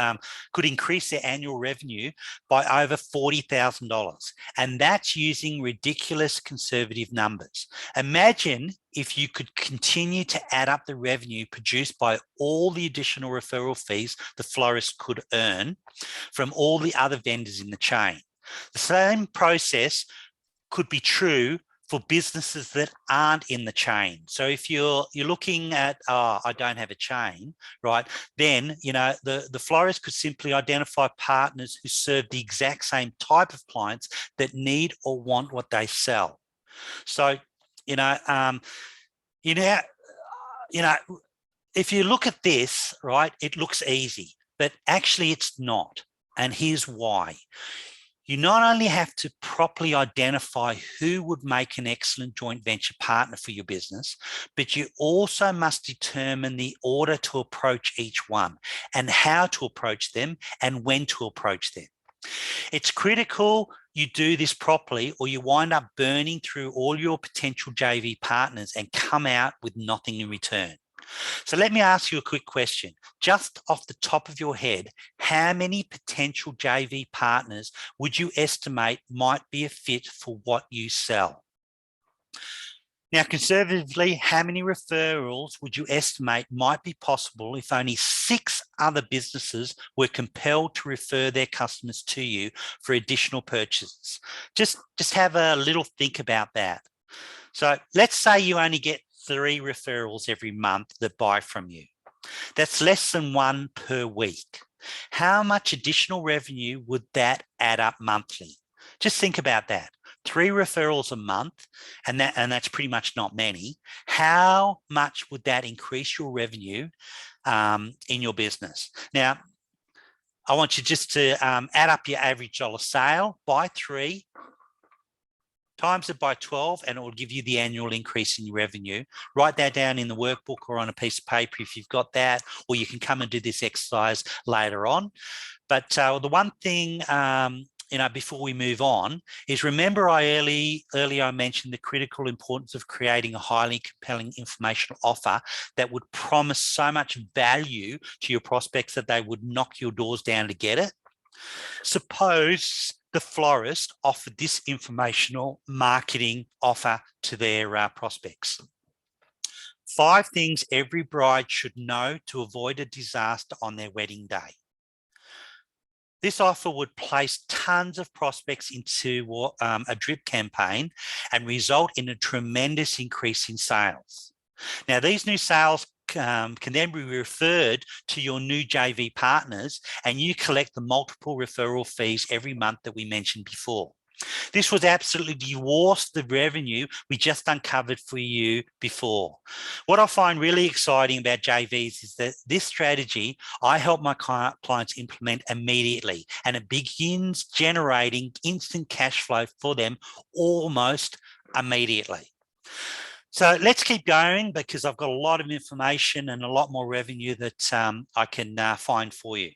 could increase their annual revenue by over $40,000. And that's using ridiculous conservative numbers. Imagine if you could continue to add up the revenue produced by all the additional referral fees the florist could earn from all the other vendors in the chain. The same process could be true for businesses that aren't in the chain. So if you're looking at, I don't have a chain, right? Then, the florist could simply identify partners who serve the exact same type of clients that need or want what they sell. So, if you look at this, right, it looks easy, but actually it's not. And here's why. You not only have to properly identify who would make an excellent joint venture partner for your business, but you also must determine the order to approach each one and how to approach them and when to approach them. It's critical you do this properly, or you wind up burning through all your potential JV partners and come out with nothing in return. So let me ask you a quick question. Just off the top of your head, how many potential JV partners would you estimate might be a fit for what you sell? Now, conservatively, how many referrals would you estimate might be possible if only 6 other businesses were compelled to refer their customers to you for additional purchases? Just have a little think about that. So let's say you only get 3 referrals every month that buy from you. That's less than 1 per week. How much additional revenue would that add up monthly? Just think about that. 3 referrals a month, and that's pretty much not many. How much would that increase your revenue in your business? Now, I want you just to add up your average dollar sale by 3, times it by 12, and it will give you the annual increase in your revenue. Write that down in the workbook or on a piece of paper if you've got that, or you can come and do this exercise later on. But the one thing, before we move on, is remember earlier I mentioned the critical importance of creating a highly compelling informational offer that would promise so much value to your prospects that they would knock your doors down to get it. Suppose the florist offered this informational marketing offer to their prospects. 5 things every bride should know to avoid a disaster on their wedding day. This offer would place tons of prospects into a drip campaign and result in a tremendous increase in sales. Now, these new sales can then be referred to your new JV partners, and you collect the multiple referral fees every month that we mentioned before. This would absolutely dwarf the revenue we just uncovered for you before. What I find really exciting about JVs is that this strategy I help my clients implement immediately, and it begins generating instant cash flow for them almost immediately. So let's keep going, because I've got a lot of information and a lot more revenue that I can find for you.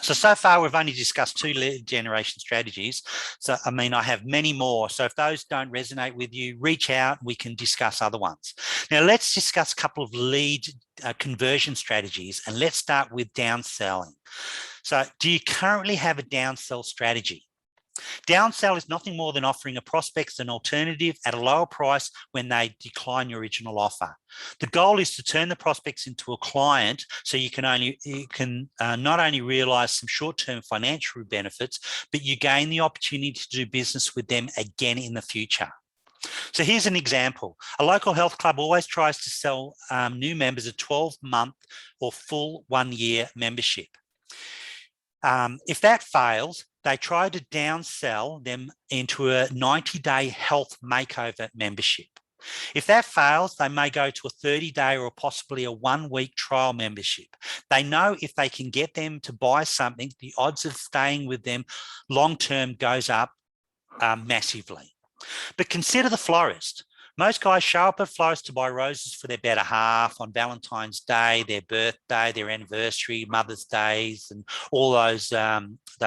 So far, we've only discussed 2 lead generation strategies. So, I have many more. So if those don't resonate with you, reach out, we can discuss other ones. Now, let's discuss a couple of lead conversion strategies, and let's start with downselling. So do you currently have a downsell strategy? Downsell is nothing more than offering a prospect an alternative at a lower price when they decline your original offer. The goal is to turn the prospects into a client, so you can not only realize some short-term financial benefits, but you gain the opportunity to do business with them again in the future. So here's an example. A local health club always tries to sell new members a 12-month or full 1-year membership. If that fails, they try to downsell them into a 90-day health makeover membership. If that fails, they may go to a 30-day or possibly a 1-week trial membership. They know if they can get them to buy something, the odds of staying with them long-term goes up massively. But consider the florist. Most guys show up at florists to buy roses for their better half on Valentine's Day, their birthday, their anniversary, Mother's Days, and all those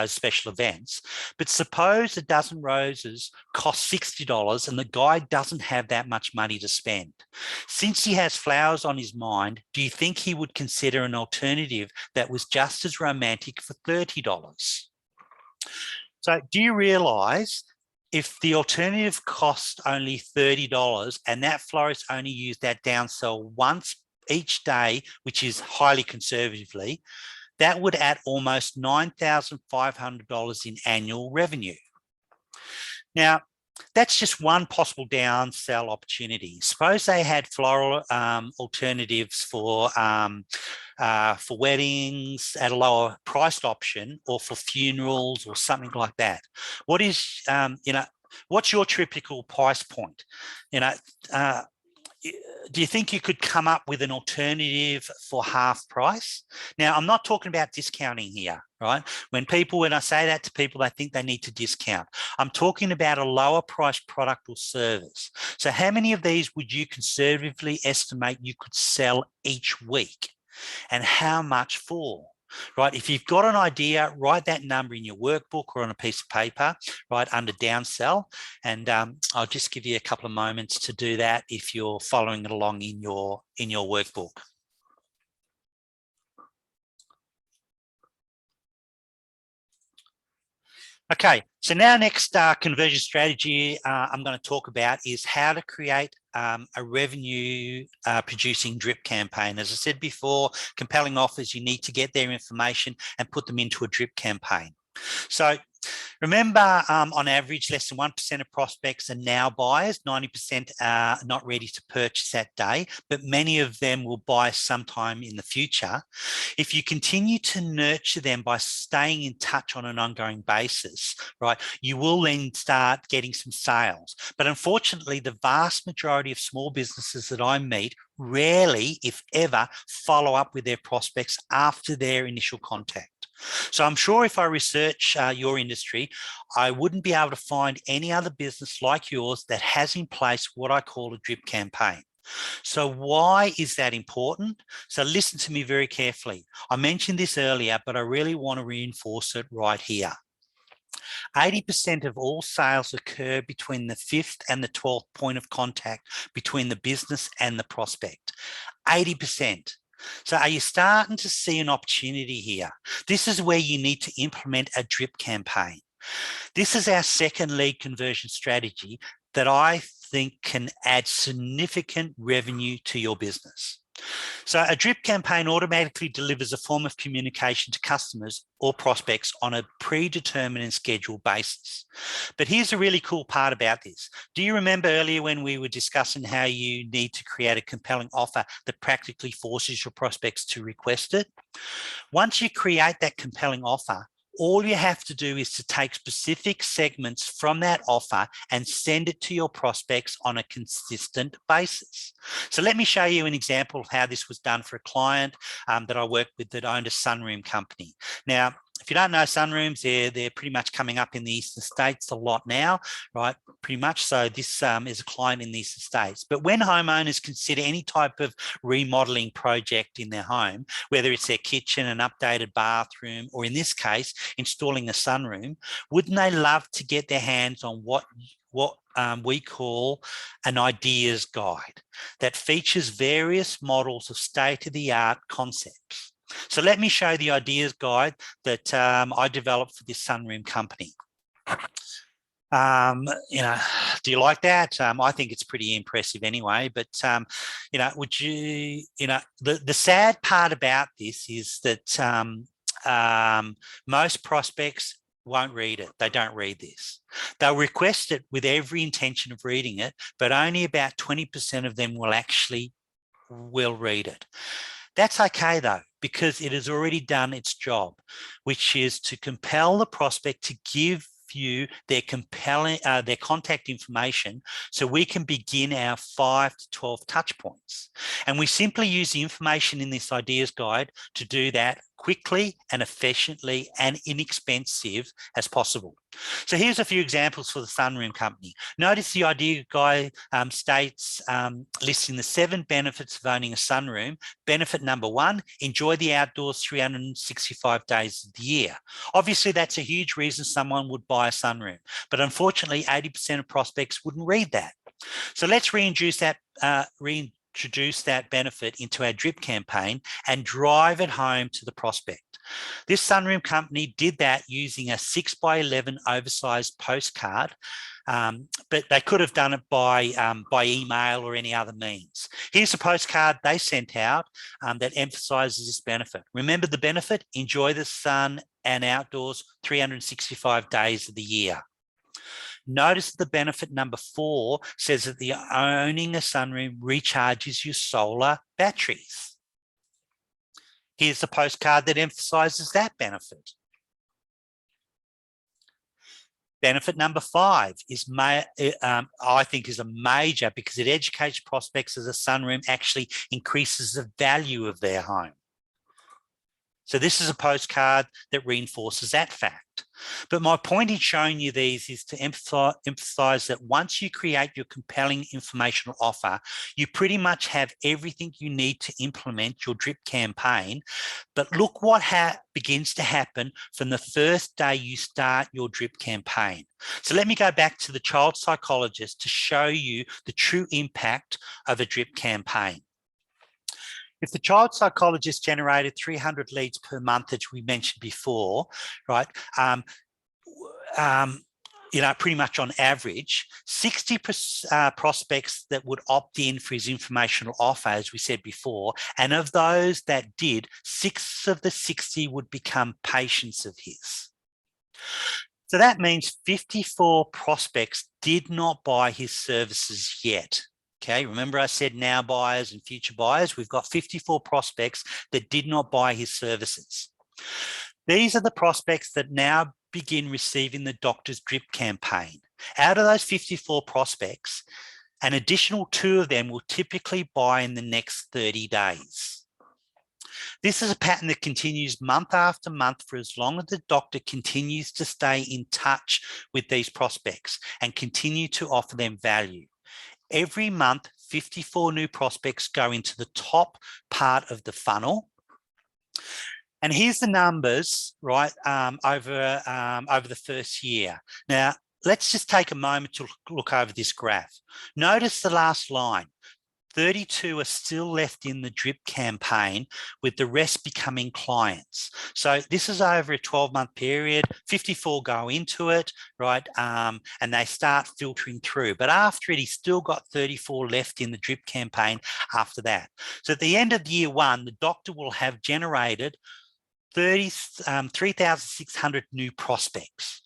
special events. But suppose a dozen roses cost $60 and the guy doesn't have that much money to spend. Since he has flowers on his mind, do you think he would consider an alternative that was just as romantic for $30? So do you realize if the alternative cost only $30 and that florist only used that downsell once each day, which is highly conservatively, that would add almost $9,500 in annual revenue. Now, that's just one possible downsell opportunity. Suppose they had floral alternatives for weddings at a lower priced option, or for funerals or something like that. What is, what's your typical price point? Do you think you could come up with an alternative for half price? Now, I'm not talking about discounting here, right? When I say that to people, they think they need to discount. I'm talking about a lower priced product or service. So how many of these would you conservatively estimate you could sell each week, and how much for? Right, if you've got an idea, write that number in your workbook or on a piece of paper, right under downsell, and I'll just give you a couple of moments to do that if you're following it along in your workbook. Okay, so now next conversion strategy I'm going to talk about is how to create a revenue producing drip campaign. As I said before, compelling offers, you need to get their information and put them into a drip campaign. So Remember, on average, less than 1% of prospects are now buyers. 90% are not ready to purchase that day, but many of them will buy sometime in the future. If you continue to nurture them by staying in touch on an ongoing basis, right, you will then start getting some sales. But unfortunately, the vast majority of small businesses that I meet rarely, if ever, follow up with their prospects after their initial contact. So I'm sure if I research your industry, I wouldn't be able to find any other business like yours that has in place what I call a drip campaign. So why is that important? So listen to me very carefully. I mentioned this earlier, but I really want to reinforce it right here. 80% of all sales occur between the 5th and the 12th point of contact between the business and the prospect. 80%. So are you starting to see an opportunity here? This is where you need to implement a drip campaign. This is our second lead conversion strategy that I think can add significant revenue to your business. So a drip campaign automatically delivers a form of communication to customers or prospects on a predetermined and scheduled basis. But here's a really cool part about this. Do you remember earlier when we were discussing how you need to create a compelling offer that practically forces your prospects to request it? Once you create that compelling offer, all you have to do is to take specific segments from that offer and send it to your prospects on a consistent basis. So let me show you an example of how this was done for a client that I worked with that owned a sunroom company. Now, if you don't know sunrooms, they're pretty much coming up in the eastern states a lot now, right? Pretty much. So this is a client in the eastern states. But when homeowners consider any type of remodeling project in their home, whether it's their kitchen, an updated bathroom, or in this case, installing a sunroom, wouldn't they love to get their hands on what we call an ideas guide that features various models of state-of-the-art concepts? So let me show the ideas guide that I developed for this sunroom company. Do you like that? I think it's pretty impressive anyway, but, would you, the sad part about this is that most prospects won't read it. They don't read this. They'll request it with every intention of reading it, but only about 20% of them will read it. That's okay though, because it has already done its job, which is to compel the prospect to give you their contact information so we can begin our 5 to 12 touch points. And we simply use the information in this ideas guide to do that quickly and efficiently and inexpensive as possible. So here's a few examples for the sunroom company. Notice the idea guide states listing the 7 benefits of owning a sunroom. Benefit number 1, enjoy the outdoors 365 days of the year. Obviously, that's a huge reason someone would buy a sunroom, but unfortunately, 80% of prospects wouldn't read that. So let's reintroduce that benefit into our drip campaign and drive it home to the prospect. This sunroom company did that using a 6x11 oversized postcard, but they could have done it by email or any other means. Here's a postcard they sent out that emphasizes this benefit. Remember the benefit? Enjoy the sun and outdoors 365 days of the year. Notice the benefit number 4 says that the owning a sunroom recharges your solar batteries. Here's the postcard that emphasizes that benefit. Benefit number 5 is, I think, is a major because it educates prospects as a sunroom actually increases the value of their home. So this is a postcard that reinforces that fact. But my point in showing you these is to emphasize that once you create your compelling informational offer, you pretty much have everything you need to implement your drip campaign. But look what begins to happen from the first day you start your drip campaign. So let me go back to the child psychologist to show you the true impact of a drip campaign. If the child psychologist generated 300 leads per month, as we mentioned before, right, pretty much on average, 60 prospects that would opt in for his informational offer, as we said before, and of those that did, 6 of the 60 would become patients of his. So that means 54 prospects did not buy his services yet. Okay, remember I said now buyers and future buyers. We've got 54 prospects that did not buy his services. These are the prospects that now begin receiving the doctor's drip campaign. Out of those 54 prospects, an additional 2 of them will typically buy in the next 30 days. This is a pattern that continues month after month for as long as the doctor continues to stay in touch with these prospects and continue to offer them value. Every month, 54 new prospects go into the top part of the funnel. And here's the numbers, right, over the first year. Now, let's just take a moment to look over this graph. Notice the last line. 32 are still left in the drip campaign, with the rest becoming clients. So this is over a 12-month period. 54 go into it, right? And they start filtering through. But after it, he's still got 34 left in the drip campaign after that. So at the end of year 1, the doctor will have generated 3,600 new prospects.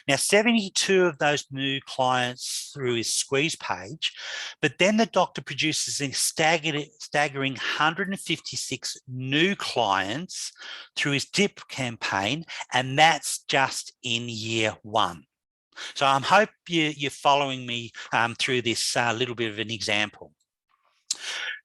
Now, 72 of those new clients through his squeeze page, but then the doctor produces a staggering 156 new clients through his drip campaign, and that's just in year 1. So I hope you're following me through this little bit of an example.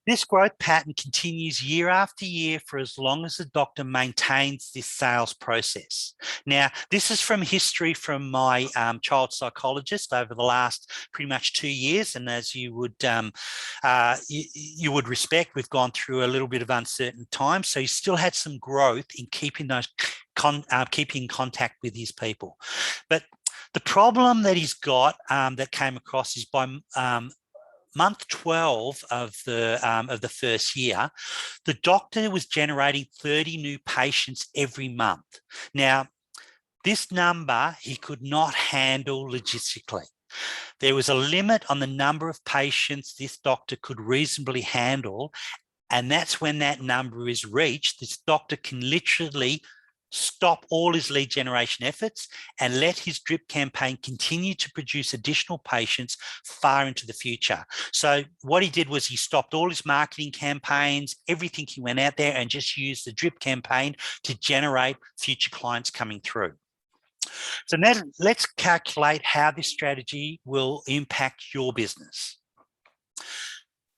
This growth pattern continues year after year for as long as the doctor maintains this sales process. Now, this is from history from my child psychologist over the last pretty much 2 years. And as you would respect, we've gone through a little bit of uncertain times. So he still had some growth in keeping keeping contact with his people. But the problem that he's got that came across is by month 12 of the first year, the doctor was generating 30 new patients every month. Now, this number he could not handle logistically. There was a limit on the number of patients this doctor could reasonably handle, and that's when that number is reached, this doctor can literally stop all his lead generation efforts and let his drip campaign continue to produce additional patients far into the future. So what he did was he stopped all his marketing campaigns, everything. He went out there and just used the drip campaign to generate future clients coming through. So now let's calculate how this strategy will impact your business.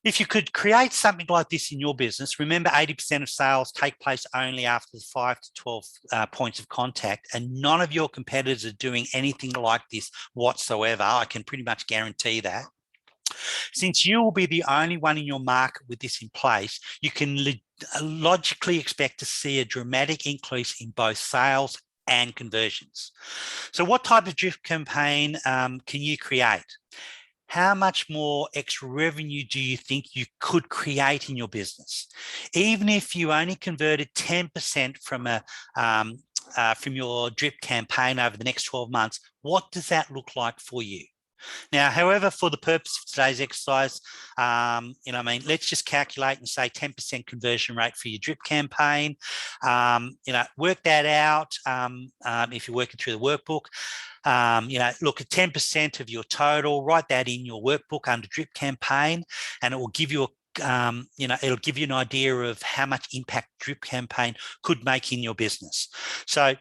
If you could create something like this in your business, remember 80% of sales take place only after the 5 to 12 points of contact, and none of your competitors are doing anything like this whatsoever. I can pretty much guarantee that. Since you will be the only one in your market with this in place, you can logically expect to see a dramatic increase in both sales and conversions. So what type of drip campaign can you create? How much more extra revenue do you think you could create in your business? Even if you only converted 10% from your drip campaign over the next 12 months, what does that look like for you? Now, however, for the purpose of today's exercise, let's just calculate and say 10% conversion rate for your drip campaign. Work that out if you're working through the workbook. Look at 10% of your total, write that in your workbook under drip campaign, and it will give you it'll give you an idea of how much impact drip campaign could make in your business. So,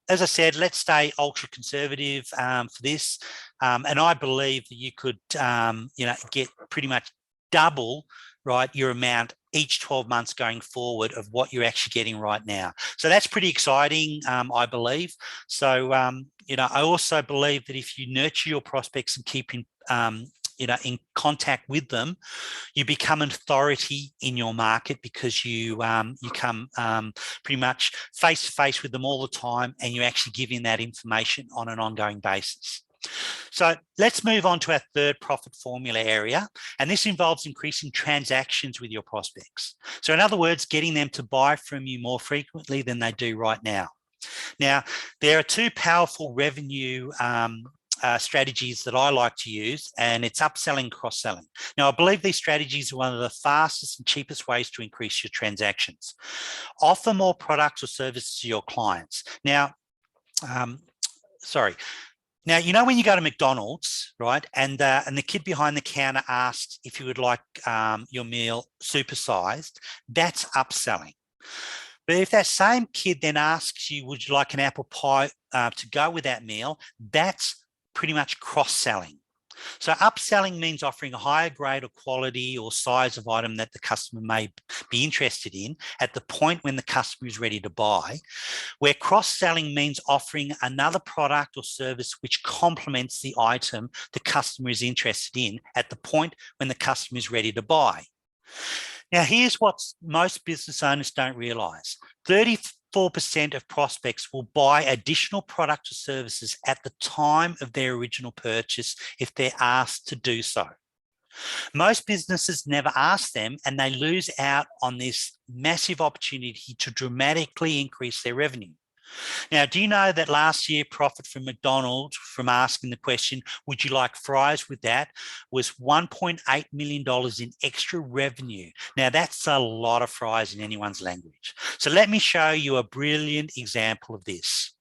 as I said, let's stay ultra conservative for this. And I believe that you could, get pretty much double, right, your amount each 12 months going forward of what you're actually getting right now. So that's pretty exciting, I believe. So, I also believe that if you nurture your prospects and keep in contact with them, you become an authority in your market because you come pretty much face to face with them all the time, and you're actually giving that information on an ongoing basis. So let's move on to our third profit formula area, and this involves increasing transactions with your prospects. So in other words, getting them to buy from you more frequently than they do right now. Now, there are 2 powerful revenue strategies that I like to use, and it's upselling, cross-selling. Now, I believe these strategies are one of the fastest and cheapest ways to increase your transactions. Offer more products or services to your clients. Now, sorry. Now, you know when you go to McDonald's, right, and the kid behind the counter asks if you would like your meal supersized, that's upselling. But if that same kid then asks you, would you like an apple pie to go with that meal, that's pretty much cross-selling. So upselling means offering a higher grade or quality or size of item that the customer may be interested in at the point when the customer is ready to buy, where cross-selling means offering another product or service which complements the item the customer is interested in at the point when the customer is ready to buy. Now, here's what most business owners don't realize. 34% of prospects will buy additional products or services at the time of their original purchase if they're asked to do so. Most businesses never ask them, and they lose out on this massive opportunity to dramatically increase their revenue. Now, do you know that last year profit from McDonald's from asking the question, would you like fries with that, was $1.8 million in extra revenue. Now, that's a lot of fries in anyone's language. So let me show you a brilliant example of this.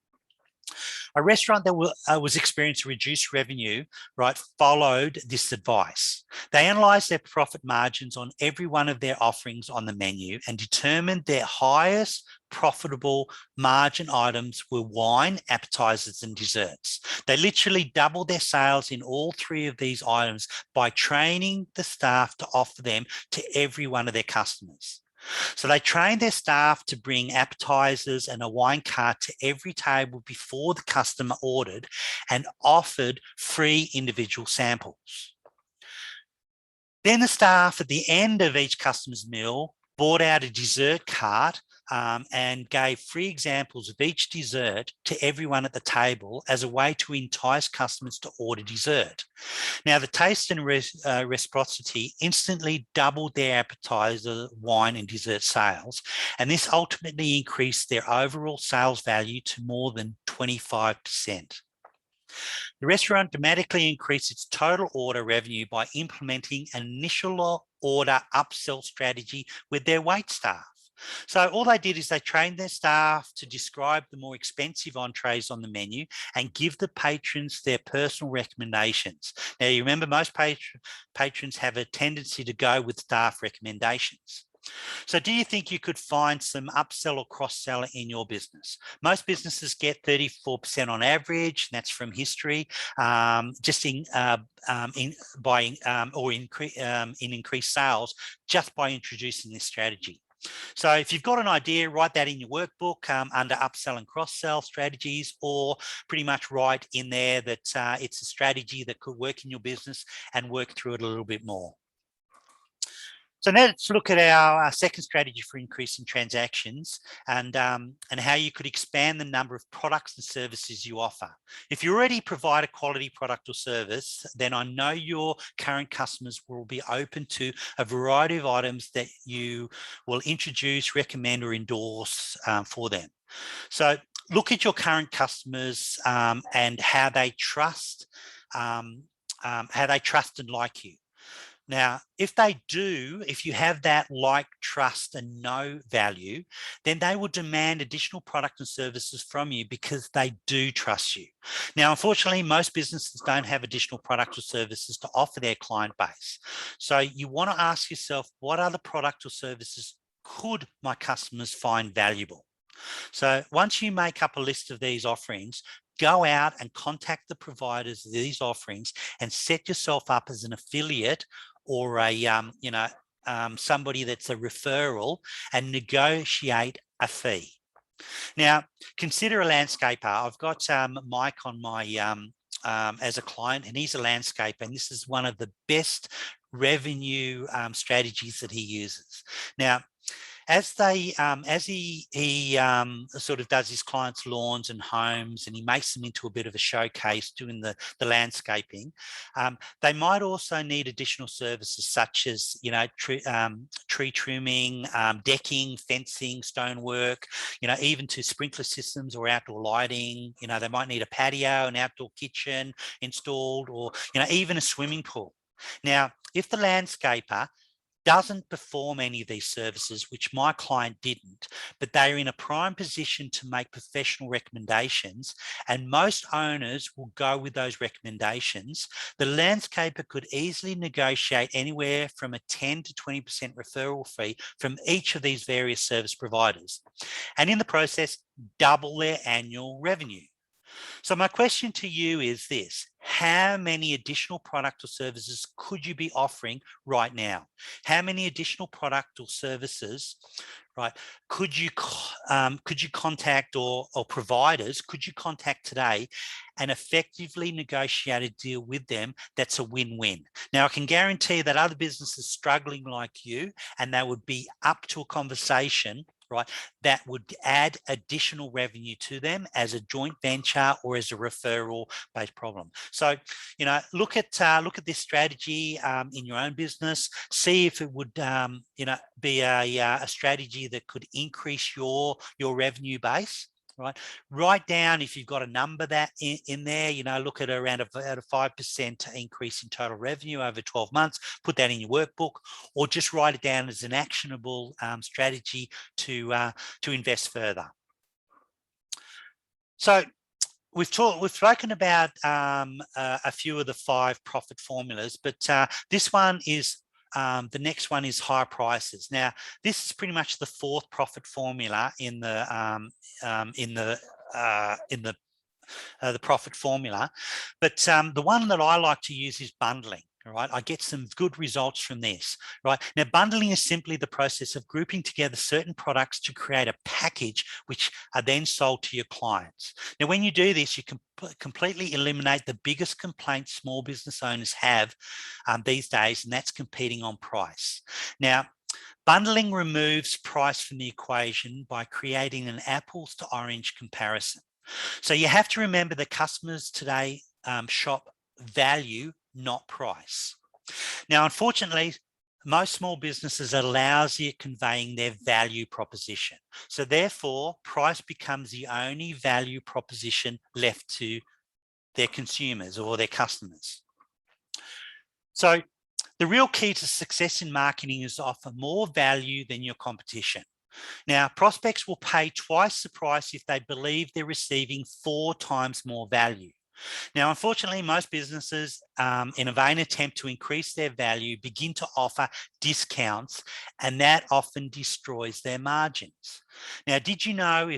A restaurant that was experiencing reduced revenue, right, followed this advice. They analysed their profit margins on every one of their offerings on the menu and determined their highest profitable margin items were wine, appetizers, and desserts. They literally doubled their sales in all three of these items by training the staff to offer them to every one of their customers. So they trained their staff to bring appetizers and a wine cart to every table before the customer ordered and offered free individual samples. Then the staff at the end of each customer's meal brought out a dessert cart and gave free examples of each dessert to everyone at the table as a way to entice customers to order dessert. Now, the taste and reciprocity instantly doubled their appetizer, wine, and dessert sales, and this ultimately increased their overall sales value to more than 25%. The restaurant dramatically increased its total order revenue by implementing an initial order upsell strategy with their wait staff. So all they did is they trained their staff to describe the more expensive entrees on the menu and give the patrons their personal recommendations. Now, you remember most patrons have a tendency to go with staff recommendations. So do you think you could find some upsell or cross-sell in your business? Most businesses get 34% on average, and that's from history, just in increased sales just by introducing this strategy. So if you've got an idea, write that in your workbook under upsell and cross-sell strategies, or pretty much write in there that it's a strategy that could work in your business and work through it a little bit more. So now let's look at our second strategy for increasing transactions and how you could expand the number of products and services you offer. If you already provide a quality product or service, then I know your current customers will be open to a variety of items that you will introduce, recommend, or endorse for them. So look at your current customers and how they trust and like you. Now, if you have that like, trust, and know value, then they will demand additional product and services from you because they do trust you. Now, unfortunately, most businesses don't have additional products or services to offer their client base. So you want to ask yourself, what other product or services could my customers find valuable? So once you make up a list of these offerings, go out and contact the providers of these offerings and set yourself up as an affiliate or a somebody that's a referral and negotiate a fee. Now, consider a landscaper. I've got Mike on my as a client, and he's a landscaper, and this is one of the best revenue strategies that he uses. Now, as he sort of does his clients' lawns and homes, and he makes them into a bit of a showcase doing the landscaping, they might also need additional services such as tree trimming, decking, fencing, stonework, even to sprinkler systems or outdoor lighting. They might need a patio, an outdoor kitchen installed, or even a swimming pool. Now, if the landscaper doesn't perform any of these services, which my client didn't, but they're in a prime position to make professional recommendations, and most owners will go with those recommendations, the landscaper could easily negotiate anywhere from a 10 to 20% referral fee from each of these various service providers, and in the process, double their annual revenue. So my question to you is this: how many additional product or services could you be offering right now? How many additional product or services, right, could you contact, or providers could you contact today and effectively negotiate a deal with them that's a win-win? Now, I can guarantee that other businesses struggling like you, and they would be up to a conversation, right, that would add additional revenue to them as a joint venture or as a referral based problem. So, you know, look at this strategy in your own business. See if it would, you know, be a strategy that could increase your revenue base. Right, write down if you've got a number that in there. You know, look at around a 5% increase in total revenue over 12 months. Put that in your workbook, or just write it down as an actionable strategy to invest further. So we've spoken about a few of the 5 profit formulas, but this one is the next one is higher prices. Now, this is pretty much the 4th profit formula in the profit formula, but the one that I like to use is bundling. All right, I get some good results from this. Right, now, bundling is simply the process of grouping together certain products to create a package which are then sold to your clients. Now, when you do this, you can completely eliminate the biggest complaint small business owners have these days, and that's competing on price. Now, bundling removes price from the equation by creating an apples to orange comparison. So you have to remember that customers today shop value, not price. Now, unfortunately, most small businesses are lousy at conveying their value proposition. So therefore, price becomes the only value proposition left to their consumers or their customers. So the real key to success in marketing is to offer more value than your competition. Now, prospects will pay twice the price if they believe they're receiving 4 times more value. Now, unfortunately, most businesses, in a vain attempt to increase their value, begin to offer discounts, and that often destroys their margins. Now, did you know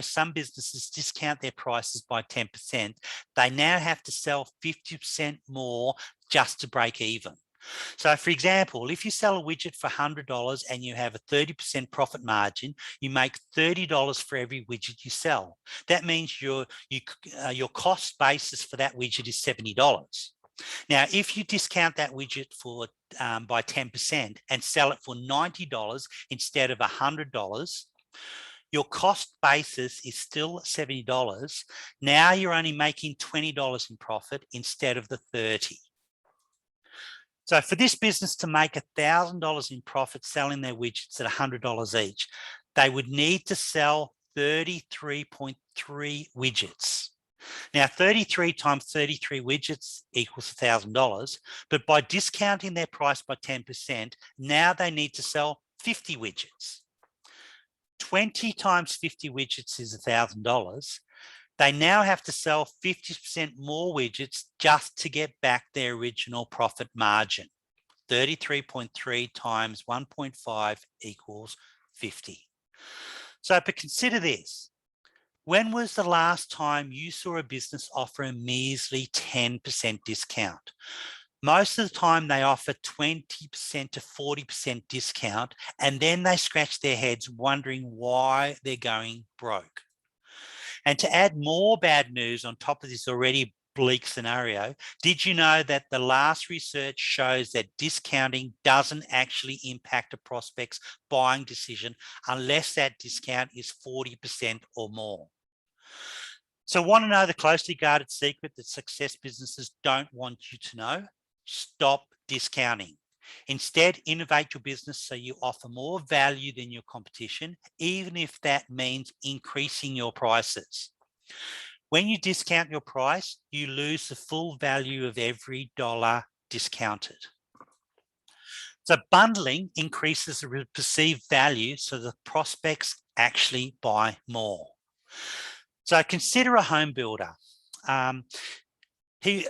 some businesses discount their prices by 10%? They now have to sell 50% more just to break even. So, for example, if you sell a widget for $100 and you have a 30% profit margin, you make $30 for every widget you sell. That means your cost basis for that widget is $70. Now, if you discount that widget for by 10% and sell it for $90 instead of $100, your cost basis is still $70. Now you're only making $20 in profit instead of the $30. So for this business to make $1,000 in profit selling their widgets at $100 each, they would need to sell 33.3 widgets. Now, 33 times 33 widgets equals $1,000, but by discounting their price by 10%, now they need to sell 50 widgets. 20 times 50 widgets is $1,000. They now have to sell 50% more widgets just to get back their original profit margin. 33.3 times 1.5 equals 50. So, but consider this. When was the last time you saw a business offer a measly 10% discount? Most of the time they offer 20% to 40% discount, and then they scratch their heads wondering why they're going broke. And to add more bad news on top of this already bleak scenario, did you know that the last research shows that discounting doesn't actually impact a prospect's buying decision unless that discount is 40% or more? So, want to know the closely guarded secret that success businesses don't want you to know? Stop discounting. Instead, innovate your business so you offer more value than your competition, even if that means increasing your prices. When you discount your price, you lose the full value of every dollar discounted. So bundling increases the perceived value so the prospects actually buy more. So consider a home builder. He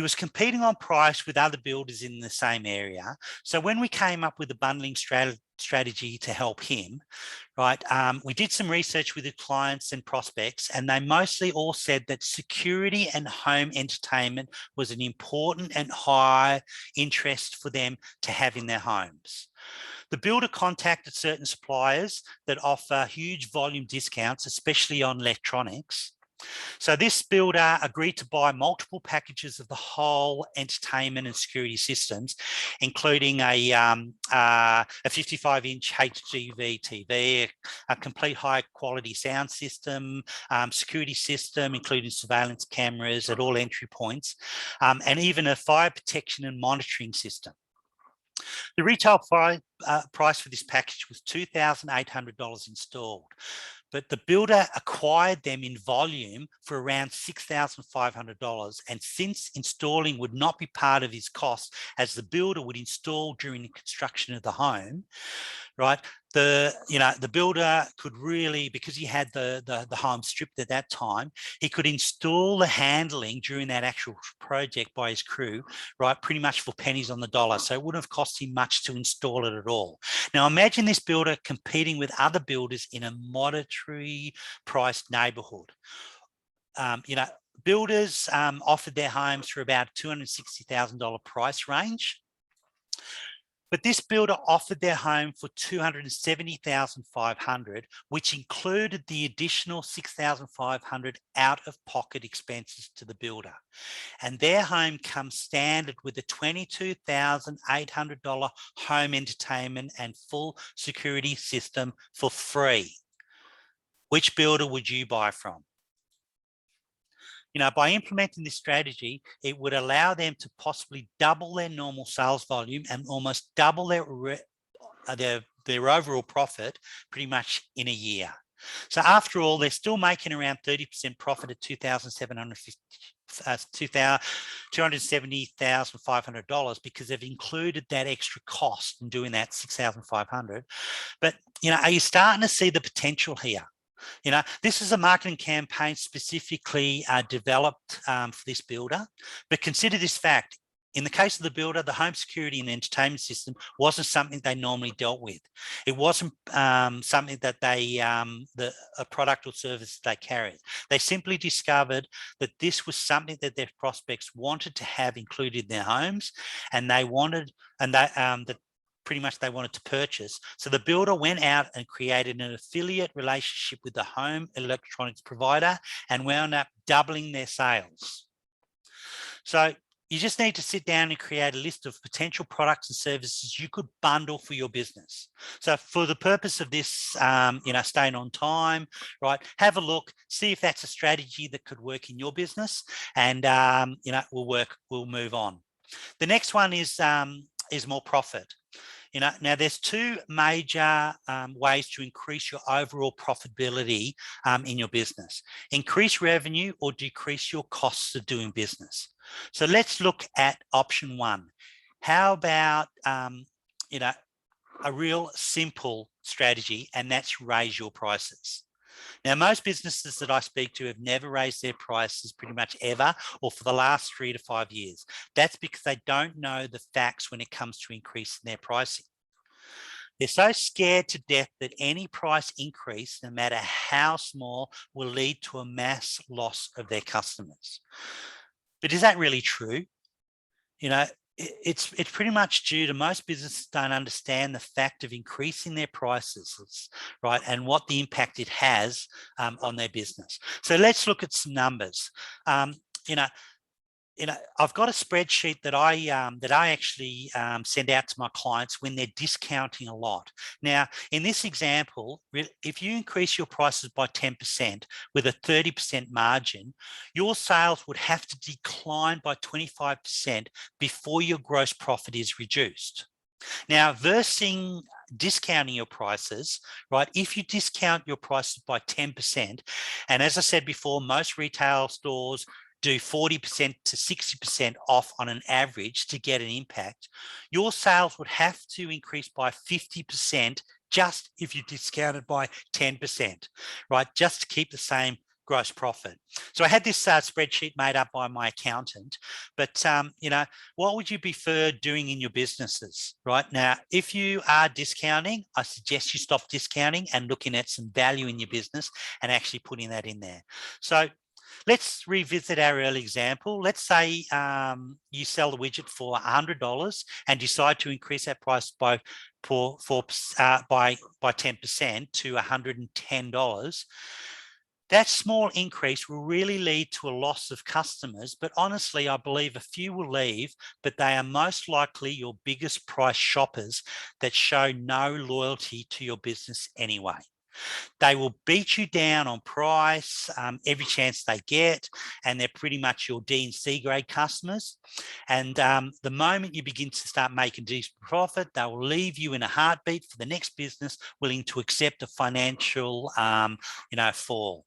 was competing on price with other builders in the same area. So when we came up with a bundling strategy to help him, right, we did some research with the clients and prospects, and they mostly all said that security and home entertainment was an important and high interest for them to have in their homes. The builder contacted certain suppliers that offer huge volume discounts, especially on electronics. So this builder agreed to buy multiple packages of the whole entertainment and security systems, including a 55-inch HDV TV, a complete high-quality sound system, security system, including surveillance cameras at all entry points, and even a fire protection and monitoring system. The retail price for this package was $2,800 installed, but the builder acquired them in volume for around $6,500. And since installing would not be part of his cost, as the builder would install during the construction of the home, right? The builder could really, because he had the home stripped at that time, he could install the handling during that actual project by his crew, right? Pretty much for pennies on the dollar. So it wouldn't have cost him much to install it at all. Now imagine this builder competing with other builders in a moderately priced neighborhood. Builders offered their homes for about $260,000 price range. But this builder offered their home for $270,500, which included the additional $6,500 out-of-pocket expenses to the builder. And their home comes standard with a $22,800 home entertainment and full security system for free. Which builder would you buy from? By implementing this strategy, it would allow them to possibly double their normal sales volume and almost double their overall profit pretty much in a year. So after all, they're still making around 30% profit at $270,500 because they've included that extra cost in doing that $6,500. But, are you starting to see the potential here? This is a marketing campaign specifically developed for this builder, but consider this fact. In the case of the builder, the home security and entertainment system wasn't something they normally dealt with. It wasn't something that a product or service they carried. They simply discovered that this was something that their prospects wanted to have included in their homes, and they wanted to purchase. So the builder went out and created an affiliate relationship with the home electronics provider and wound up doubling their sales. So you just need to sit down and create a list of potential products and services you could bundle for your business. So for the purpose of this, staying on time, right? Have a look, see if that's a strategy that could work in your business, and we'll move on. The next one is more profit. Now there's two major ways to increase your overall profitability in your business: increase revenue or decrease your costs of doing business. So let's look at option one. How about a real simple strategy, and that's raise your prices. Now, most businesses that I speak to have never raised their prices pretty much ever, or for the last 3 to 5 years. That's because they don't know the facts when it comes to increasing their pricing. They're so scared to death that any price increase, no matter how small, will lead to a mass loss of their customers. But is that really true? It's pretty much due to most businesses don't understand the fact of increasing their prices, right, and what the impact it has on their business. So let's look at some numbers. I've got a spreadsheet that I actually send out to my clients when they're discounting a lot. Now, in this example, if you increase your prices by 10% with a 30% margin, your sales would have to decline by 25% before your gross profit is reduced. Now, versus discounting your prices, right? If you discount your prices by 10%, and as I said before, most retail stores do 40% to 60% off on an average to get an impact, your sales would have to increase by 50% just if you discounted by 10%, right? Just to keep the same gross profit. So I had this spreadsheet made up by my accountant, but you know, what would you prefer doing in your businesses right now? If you are discounting, I suggest you stop discounting and looking at some value in your business and actually putting that in there. So let's revisit our early example. Let's say you sell the widget for $100 and decide to increase that price by 10% to $110. That small increase will really lead to a loss of customers, but honestly, I believe a few will leave, but they are most likely your biggest price shoppers that show no loyalty to your business anyway. They will beat you down on price every chance they get, and they're pretty much your D and C grade customers. And the moment you begin to start making decent profit, they will leave you in a heartbeat for the next business, willing to accept a financial, fall.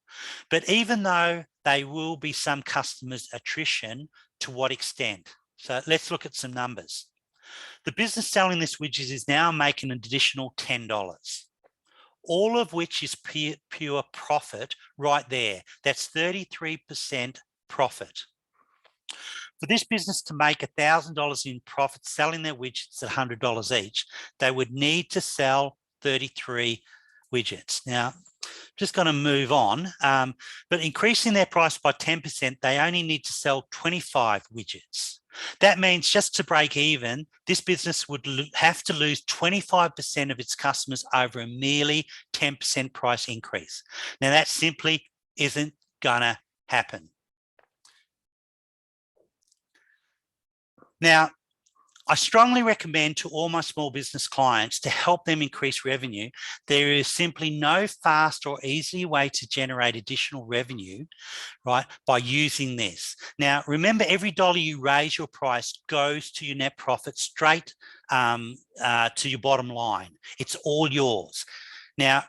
But even though they will be some customers attrition, to what extent? So let's look at some numbers. The business selling this widget is now making an additional $10. All of which is pure profit right there. That's 33% profit. For this business to make $1,000 in profit selling their widgets at $100 each, they would need to sell 33 widgets. Now, just going to move on, but increasing their price by 10%, they only need to sell 25 widgets. That means just to break even, this business would have to lose 25% of its customers over a merely 10% price increase. Now, that simply isn't going to happen. Now, I strongly recommend to all my small business clients to help them increase revenue. There is simply no fast or easy way to generate additional revenue, right, by using this. Now, remember, every dollar you raise your price goes to your net profit straight to your bottom line. It's all yours. Now,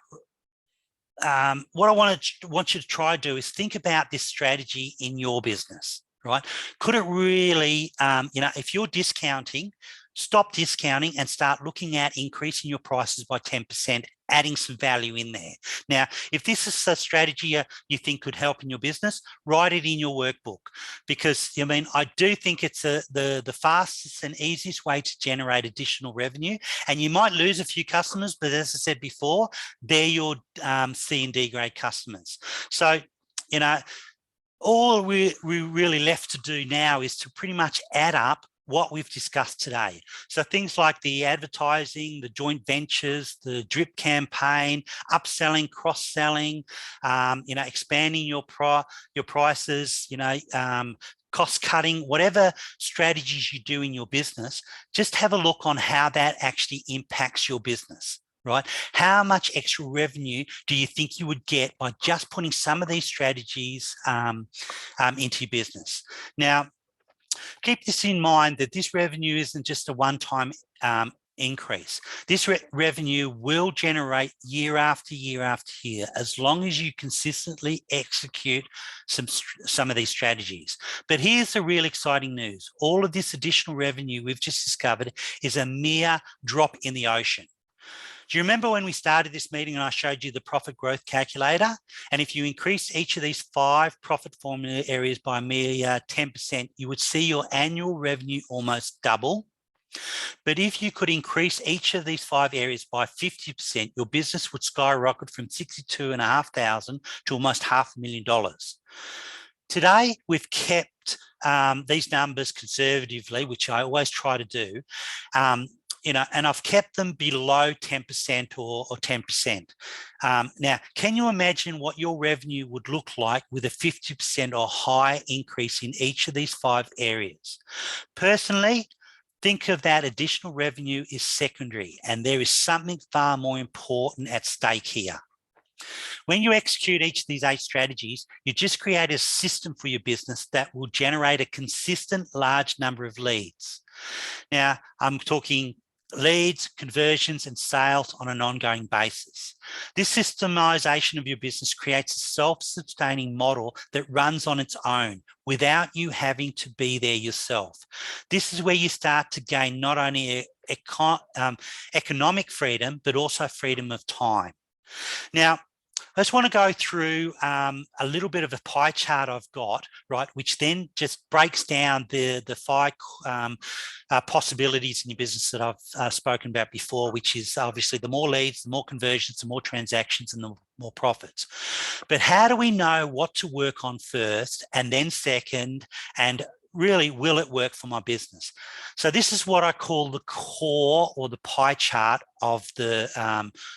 what I want you to try to do is think about this strategy in your business. Right? Could it really, if you're discounting, stop discounting and start looking at increasing your prices by 10%, adding some value in there. Now, if this is a strategy you think could help in your business, write it in your workbook, because I do think it's the fastest and easiest way to generate additional revenue. And you might lose a few customers, but as I said before, they're your C and D grade customers. So, all we're really left to do now is to pretty much add up what we've discussed today. So things like the advertising, the joint ventures, the drip campaign, upselling, cross-selling, expanding your prices, cost cutting, whatever strategies you do in your business, just have a look on how that actually impacts your business. Right? How much extra revenue do you think you would get by just putting some of these strategies into your business? Now, keep this in mind that this revenue isn't just a one-time increase. This revenue will generate year after year after year, as long as you consistently execute some of these strategies. But here's the real exciting news. All of this additional revenue we've just discovered is a mere drop in the ocean. Do you remember when we started this meeting and I showed you the profit growth calculator? And if you increase each of these 5 profit formula areas by a mere 10%, you would see your annual revenue almost double. But if you could increase each of these 5 areas by 50%, your business would skyrocket from $62,500 to almost $500,000. Today, we've kept these numbers conservatively, which I always try to do. And I've kept them below 10% or 10%. Now, can you imagine what your revenue would look like with a 50% or higher increase in each of these 5 areas? Personally, think of that additional revenue is secondary, and there is something far more important at stake here. When you execute each of these 8 strategies, you just create a system for your business that will generate a consistent large number of leads. Now, I'm talking leads, conversions, and sales on an ongoing basis. This systemization of your business creates a self-sustaining model that runs on its own without you having to be there yourself. This is where you start to gain not only economic freedom, but also freedom of time. Now, I just want to go through a little bit of a pie chart I've got, right, which then just breaks down the 5 possibilities in your business that I've spoken about before, which is obviously the more leads, the more conversions, the more transactions, and the more profits. But how do we know what to work on first and then second, and really, will it work for my business? So this is what I call the core or the pie chart of the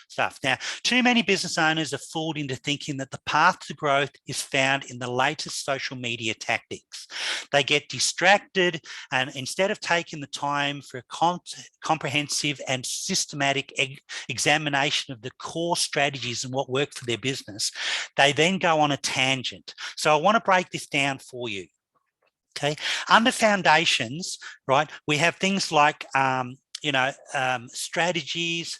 stuff. Now, too many business owners are fooled into thinking that the path to growth is found in the latest social media tactics. They get distracted, and instead of taking the time for a comprehensive and systematic examination of the core strategies and what work for their business, they then go on a tangent. So I want to break this down for you. Okay, under foundations, right, we have things like, strategies,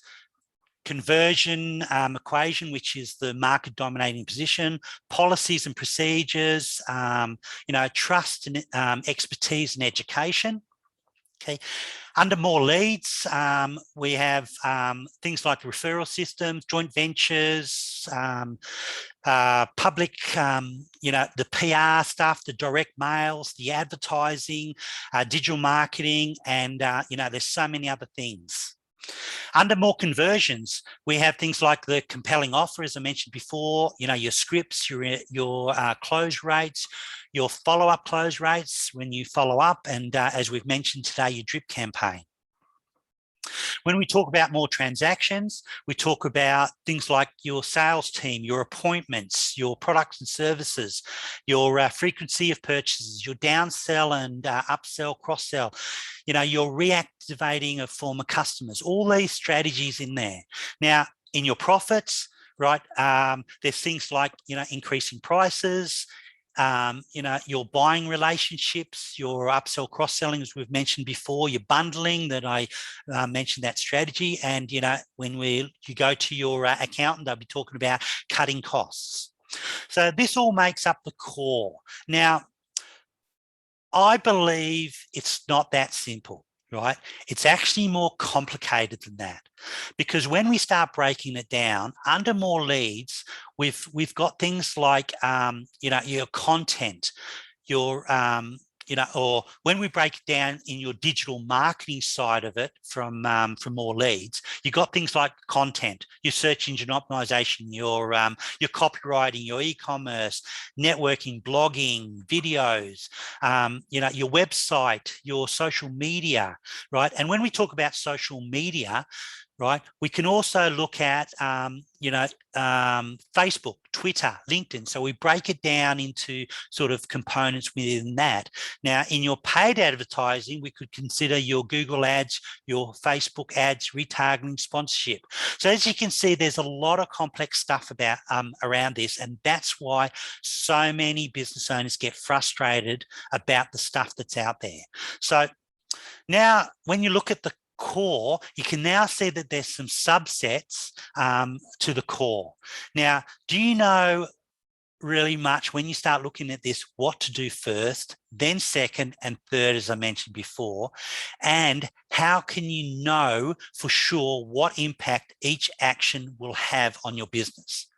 conversion equation, which is the market dominating position, policies and procedures, trust and expertise and education. Okay, under more leads, we have things like referral systems, joint ventures, public, the PR stuff, the direct mails, the advertising, digital marketing, and, there's so many other things. Under more conversions, we have things like the compelling offer, as I mentioned before, your scripts, your close rates, your follow-up close rates when you follow up, and as we've mentioned today, your drip campaign. When we talk about more transactions, we talk about things like your sales team, your appointments, your products and services, your frequency of purchases, your downsell and upsell, cross-sell, your reactivating of former customers, all these strategies in there. Now, in your profits, right, there's things like, increasing prices, your buying relationships, your upsell, cross-selling, as we've mentioned before, your bundling that I mentioned, that strategy. And, when you go to your accountant, they'll be talking about cutting costs. So this all makes up the core. Now, I believe it's not that simple, right? It's actually more complicated than that, because when we start breaking it down under more leads, we've got things like, your content, your, or when we break it down in your digital marketing side of it from more leads, you've got things like content, your search engine optimization, your copywriting, your e-commerce, networking, blogging, videos, your website, your social media, right? And when we talk about social media, right, we can also look at, Facebook, Twitter, LinkedIn. So we break it down into sort of components within that. Now, in your paid advertising, we could consider your Google ads, your Facebook ads, retargeting, sponsorship. So as you can see, there's a lot of complex stuff about around this, and that's why so many business owners get frustrated about the stuff that's out there. So now, when you look at the core, you can now see that there's some subsets to the core. Now, do you know really much when you start looking at this, what to do first, then second and third, as I mentioned before, and how can you know for sure what impact each action will have on your business?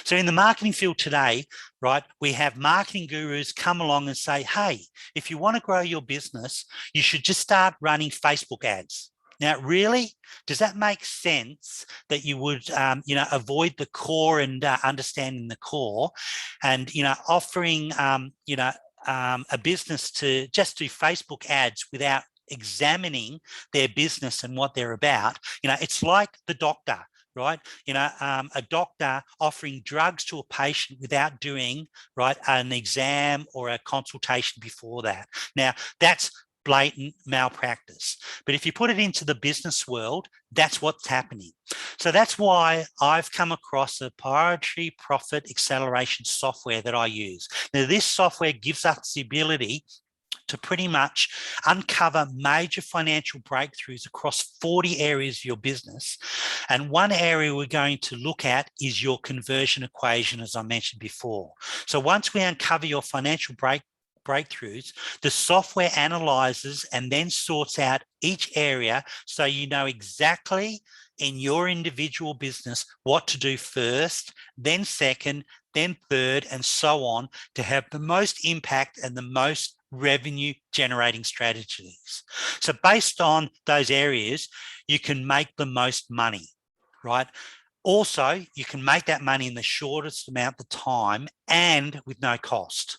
So in the marketing field today, right, we have marketing gurus come along and say, hey, if you want to grow your business, you should just start running Facebook ads. Now, really, does that make sense that you would, avoid the core and understanding the core and, offering, a business to just do Facebook ads without examining their business and what they're about? It's like the doctor, right? A doctor offering drugs to a patient without doing, right, an exam or a consultation before that. Now, that's blatant malpractice. But if you put it into the business world, that's what's happening. So that's why I've come across a proprietary profit acceleration software that I use. Now, this software gives us the ability to pretty much uncover major financial breakthroughs across 40 areas of your business. And one area we're going to look at is your conversion equation, as I mentioned before. So once we uncover your financial breakthroughs, the software analyzes and then sorts out each area so you know exactly in your individual business what to do first, then second, then third, and so on, to have the most impact and the most revenue generating strategies. So based on those areas, you can make the most money, right? Also, you can make that money in the shortest amount of time and with no cost.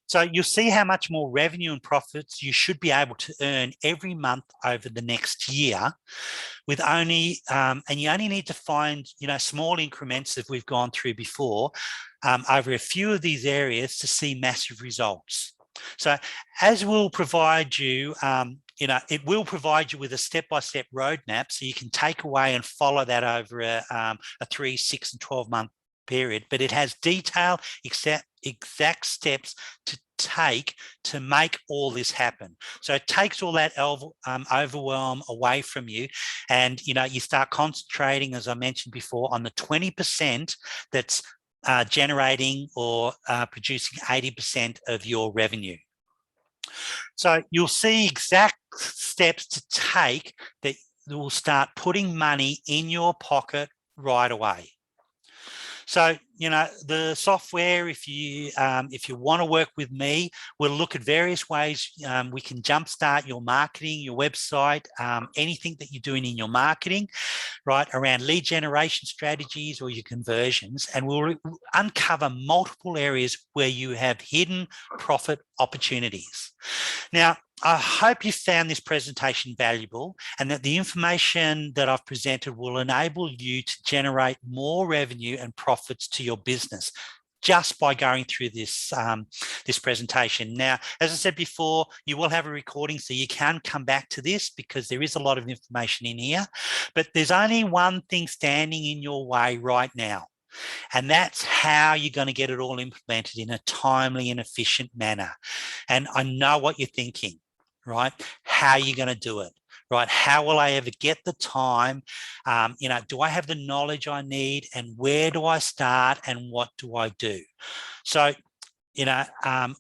So you'll see how much more revenue and profits you should be able to earn every month over the next year, with only, and you only need to find, small increments that we've gone through before, over a few of these areas to see massive results. So as we'll provide you, it will provide you with a step-by-step roadmap so you can take away and follow that over a 3, 6, and 12-month period, but it has detailed exact steps to take to make all this happen. So it takes all that overwhelm away from you, and you start concentrating, as I mentioned before, on the 20% that's generating or producing 80% of your revenue. So you'll see exact steps to take that will start putting money in your pocket right away. So, the software, if you want to work with me, we'll look at various ways we can jumpstart your marketing, your website, anything that you're doing in your marketing, right, around lead generation strategies or your conversions, and we'll uncover multiple areas where you have hidden profit opportunities. Now, I hope you found this presentation valuable and that the information that I've presented will enable you to generate more revenue and profits to your business just by going through this, this presentation. Now, as I said before, you will have a recording, so you can come back to this because there is a lot of information in here, but there's only one thing standing in your way right now. And that's how you're going to get it all implemented in a timely and efficient manner. And I know what you're thinking, right? How are you going to do it, right? How will I ever get the time? Do I have the knowledge I need? And where do I start? And what do I do? So,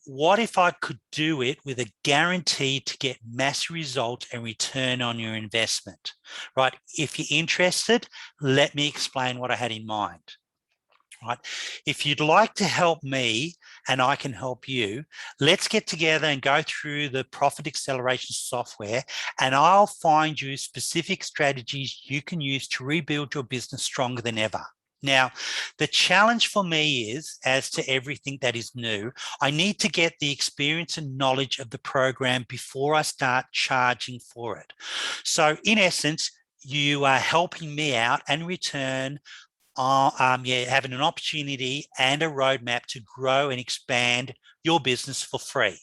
what if I could do it with a guarantee to get mass results and return on your investment, right? If you're interested, let me explain what I had in mind. Right. If you'd like to help me and I can help you, let's get together and go through the profit acceleration software, and I'll find you specific strategies you can use to rebuild your business stronger than ever. Now, the challenge for me is, as to everything that is new, I need to get the experience and knowledge of the program before I start charging for it. So in essence, you are helping me out and return having an opportunity and a roadmap to grow and expand your business for free.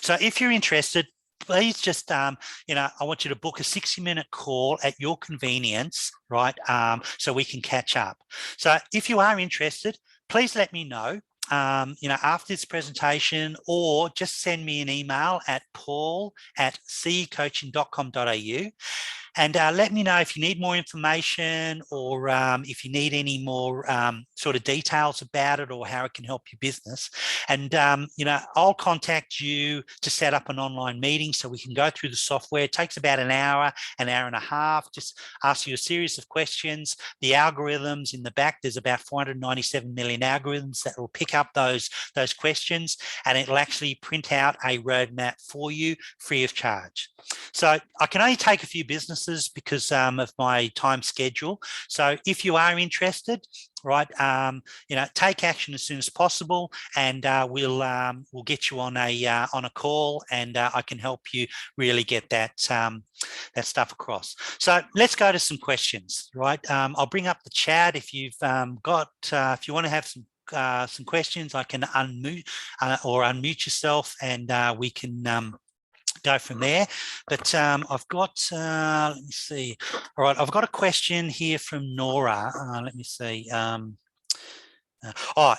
So if you're interested, please just, I want you to book a 60-minute call at your convenience, right? So we can catch up. So if you are interested, please let me know, after this presentation, or just send me an email at paul@cecoaching.com.au. And let me know if you need more information, or if you need any more sort of details about it, or how it can help your business. And, I'll contact you to set up an online meeting so we can go through the software. It takes about an hour and a half, just ask you a series of questions. The algorithms in the back, there's about 497 million algorithms that will pick up those questions, and it'll actually print out a roadmap for you free of charge. So I can only take a few businesses because of my time schedule. So if you are interested, right, take action as soon as possible, and we'll get you on a call, and I can help you really get that that stuff across. So let's go to some questions, right? I'll bring up the chat if you've if you want to have some questions. I can unmute or unmute yourself, and we can go from there. But I've got, let me see. All right, I've got a question here from Nora. Let me see.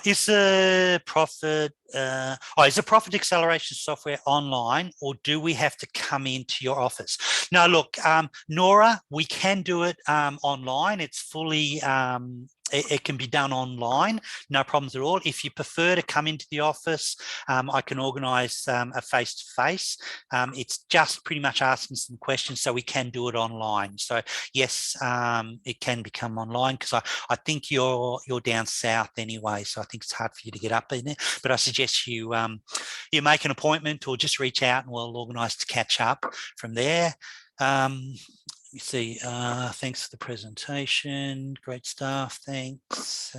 Is the profit is the profit acceleration software online, or do we have to come into your office? No, look, Nora, we can do it online. It's fully it can be done online, no problems at all. If you prefer to come into the office, I can organise a face-to-face. It's just pretty much asking some questions, so we can do it online. So yes, it can become online, because I think you're down south anyway, so I think it's hard for you to get up in there. But I suggest you you make an appointment or just reach out and we'll organise to catch up from there. You see, thanks for the presentation. Great stuff. Thanks.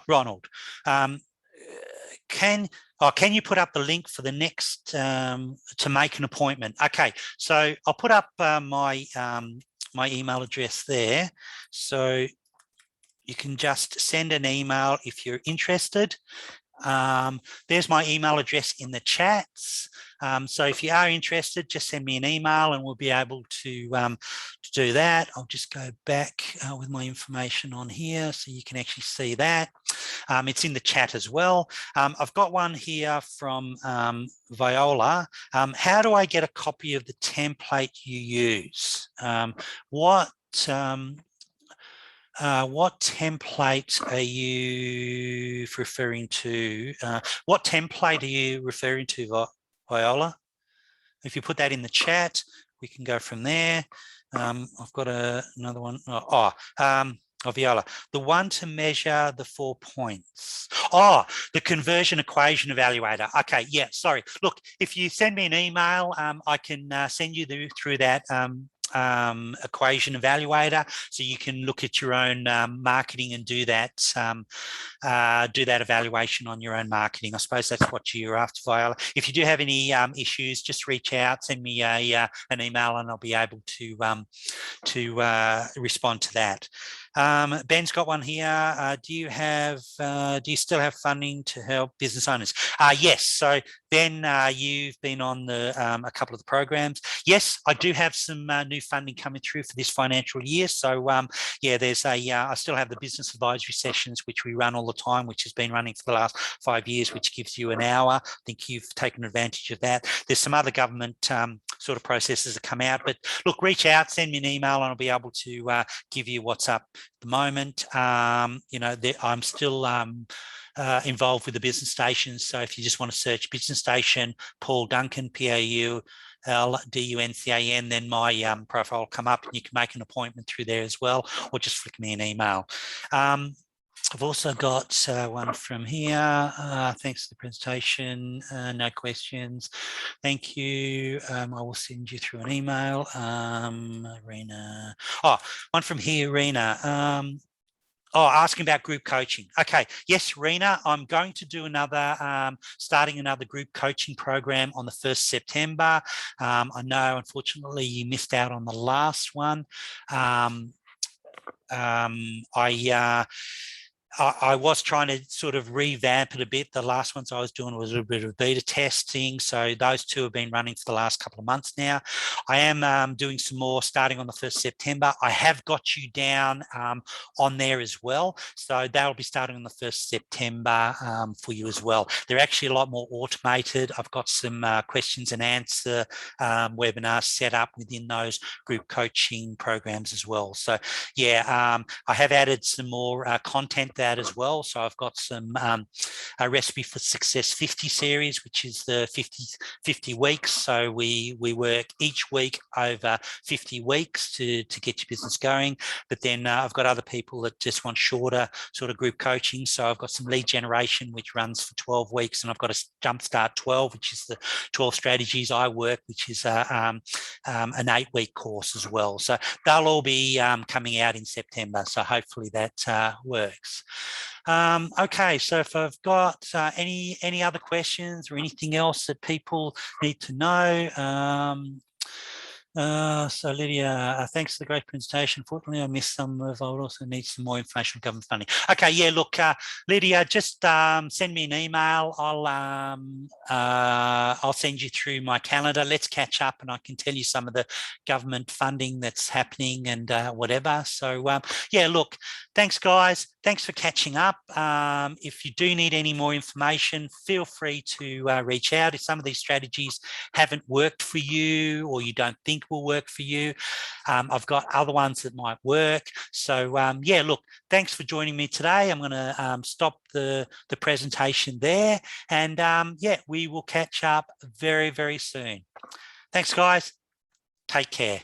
Ronald, can you put up the link for the next to make an appointment? Okay, so I'll put up my email address there, so you can just send an email if you're interested. There's my email address in the chats. So if you are interested, just send me an email and we'll be able to do that. I'll just go back with my information on here so you can actually see that. It's in the chat as well. I've got one here from Viola. How do I get a copy of the template you use? What template are you referring to? What template are you referring to, Viola? If you put that in the chat, we can go from there. I've got another one. Viola, the one to measure the 4 points. The conversion equation evaluator. Okay, yeah, sorry. Look, if you send me an email, I can send you through that equation evaluator, so you can look at your own marketing and do that evaluation on your own marketing. I suppose that's what you're after, Viola. If you do have any issues, just reach out, send me an email, and I'll be able to respond to that. Ben's got one here. Do you still have funding to help business owners? Yes. So Ben, you've been on a couple of the programs. Yes, I do have some new funding coming through for this financial year. So yeah, there's I still have the business advisory sessions, which we run all the time, which has been running for the last 5 years, which gives you an hour. I think you've taken advantage of that. There's some other government sort of processes that come out, but look, reach out, send me an email, and I'll be able to give you what's up at the moment. I'm still involved with the business stations. So if you just want to search business station, Paul Duncan, PAULDUNCAN, then my profile will come up and you can make an appointment through there as well, or just flick me an email. I've also got one from here. Thanks for the presentation. No questions. Thank you. I will send you through an email. Rena. One from here, Rena. Asking about group coaching. Okay, yes, Rena, I'm going to do starting another group coaching program on the 1st September. I know, unfortunately, you missed out on the last one. I was trying to sort of revamp it a bit. The last ones I was doing was a little bit of beta testing. So those two have been running for the last couple of months now. I am doing some more starting on the 1st September. I have got you down on there as well. So that'll be starting on the 1st September for you as well. They're actually a lot more automated. I've got some questions and answer webinars set up within those group coaching programs as well. So yeah, I have added some more content that as well. So I've got some a recipe for success 50 series, which is the 50 weeks. So we work each week over 50 weeks to get your business going. But then I've got other people that just want shorter sort of group coaching. So I've got some lead generation, which runs for 12 weeks. And I've got a Jumpstart 12, which is the 12 strategies I work, which is an 8-week course as well. So they'll all be coming out in September. So hopefully that works. Okay, so if I've got any other questions or anything else that people need to know, so Lydia, thanks for the great presentation. Fortunately, I missed some of. I would also need some more information on government funding. Okay, yeah. Look, Lydia, just send me an email. I'll send you through my calendar. Let's catch up, and I can tell you some of the government funding that's happening and whatever. So yeah, look, thanks, guys. thanks for catching up. If you do need any more information, feel free to reach out. If some of these strategies haven't worked for you or you don't think will work for you, I've got other ones that might work. So yeah, look, thanks for joining me today. I'm going to stop the presentation there, and yeah, we will catch up very, very soon. Thanks, guys. Take care.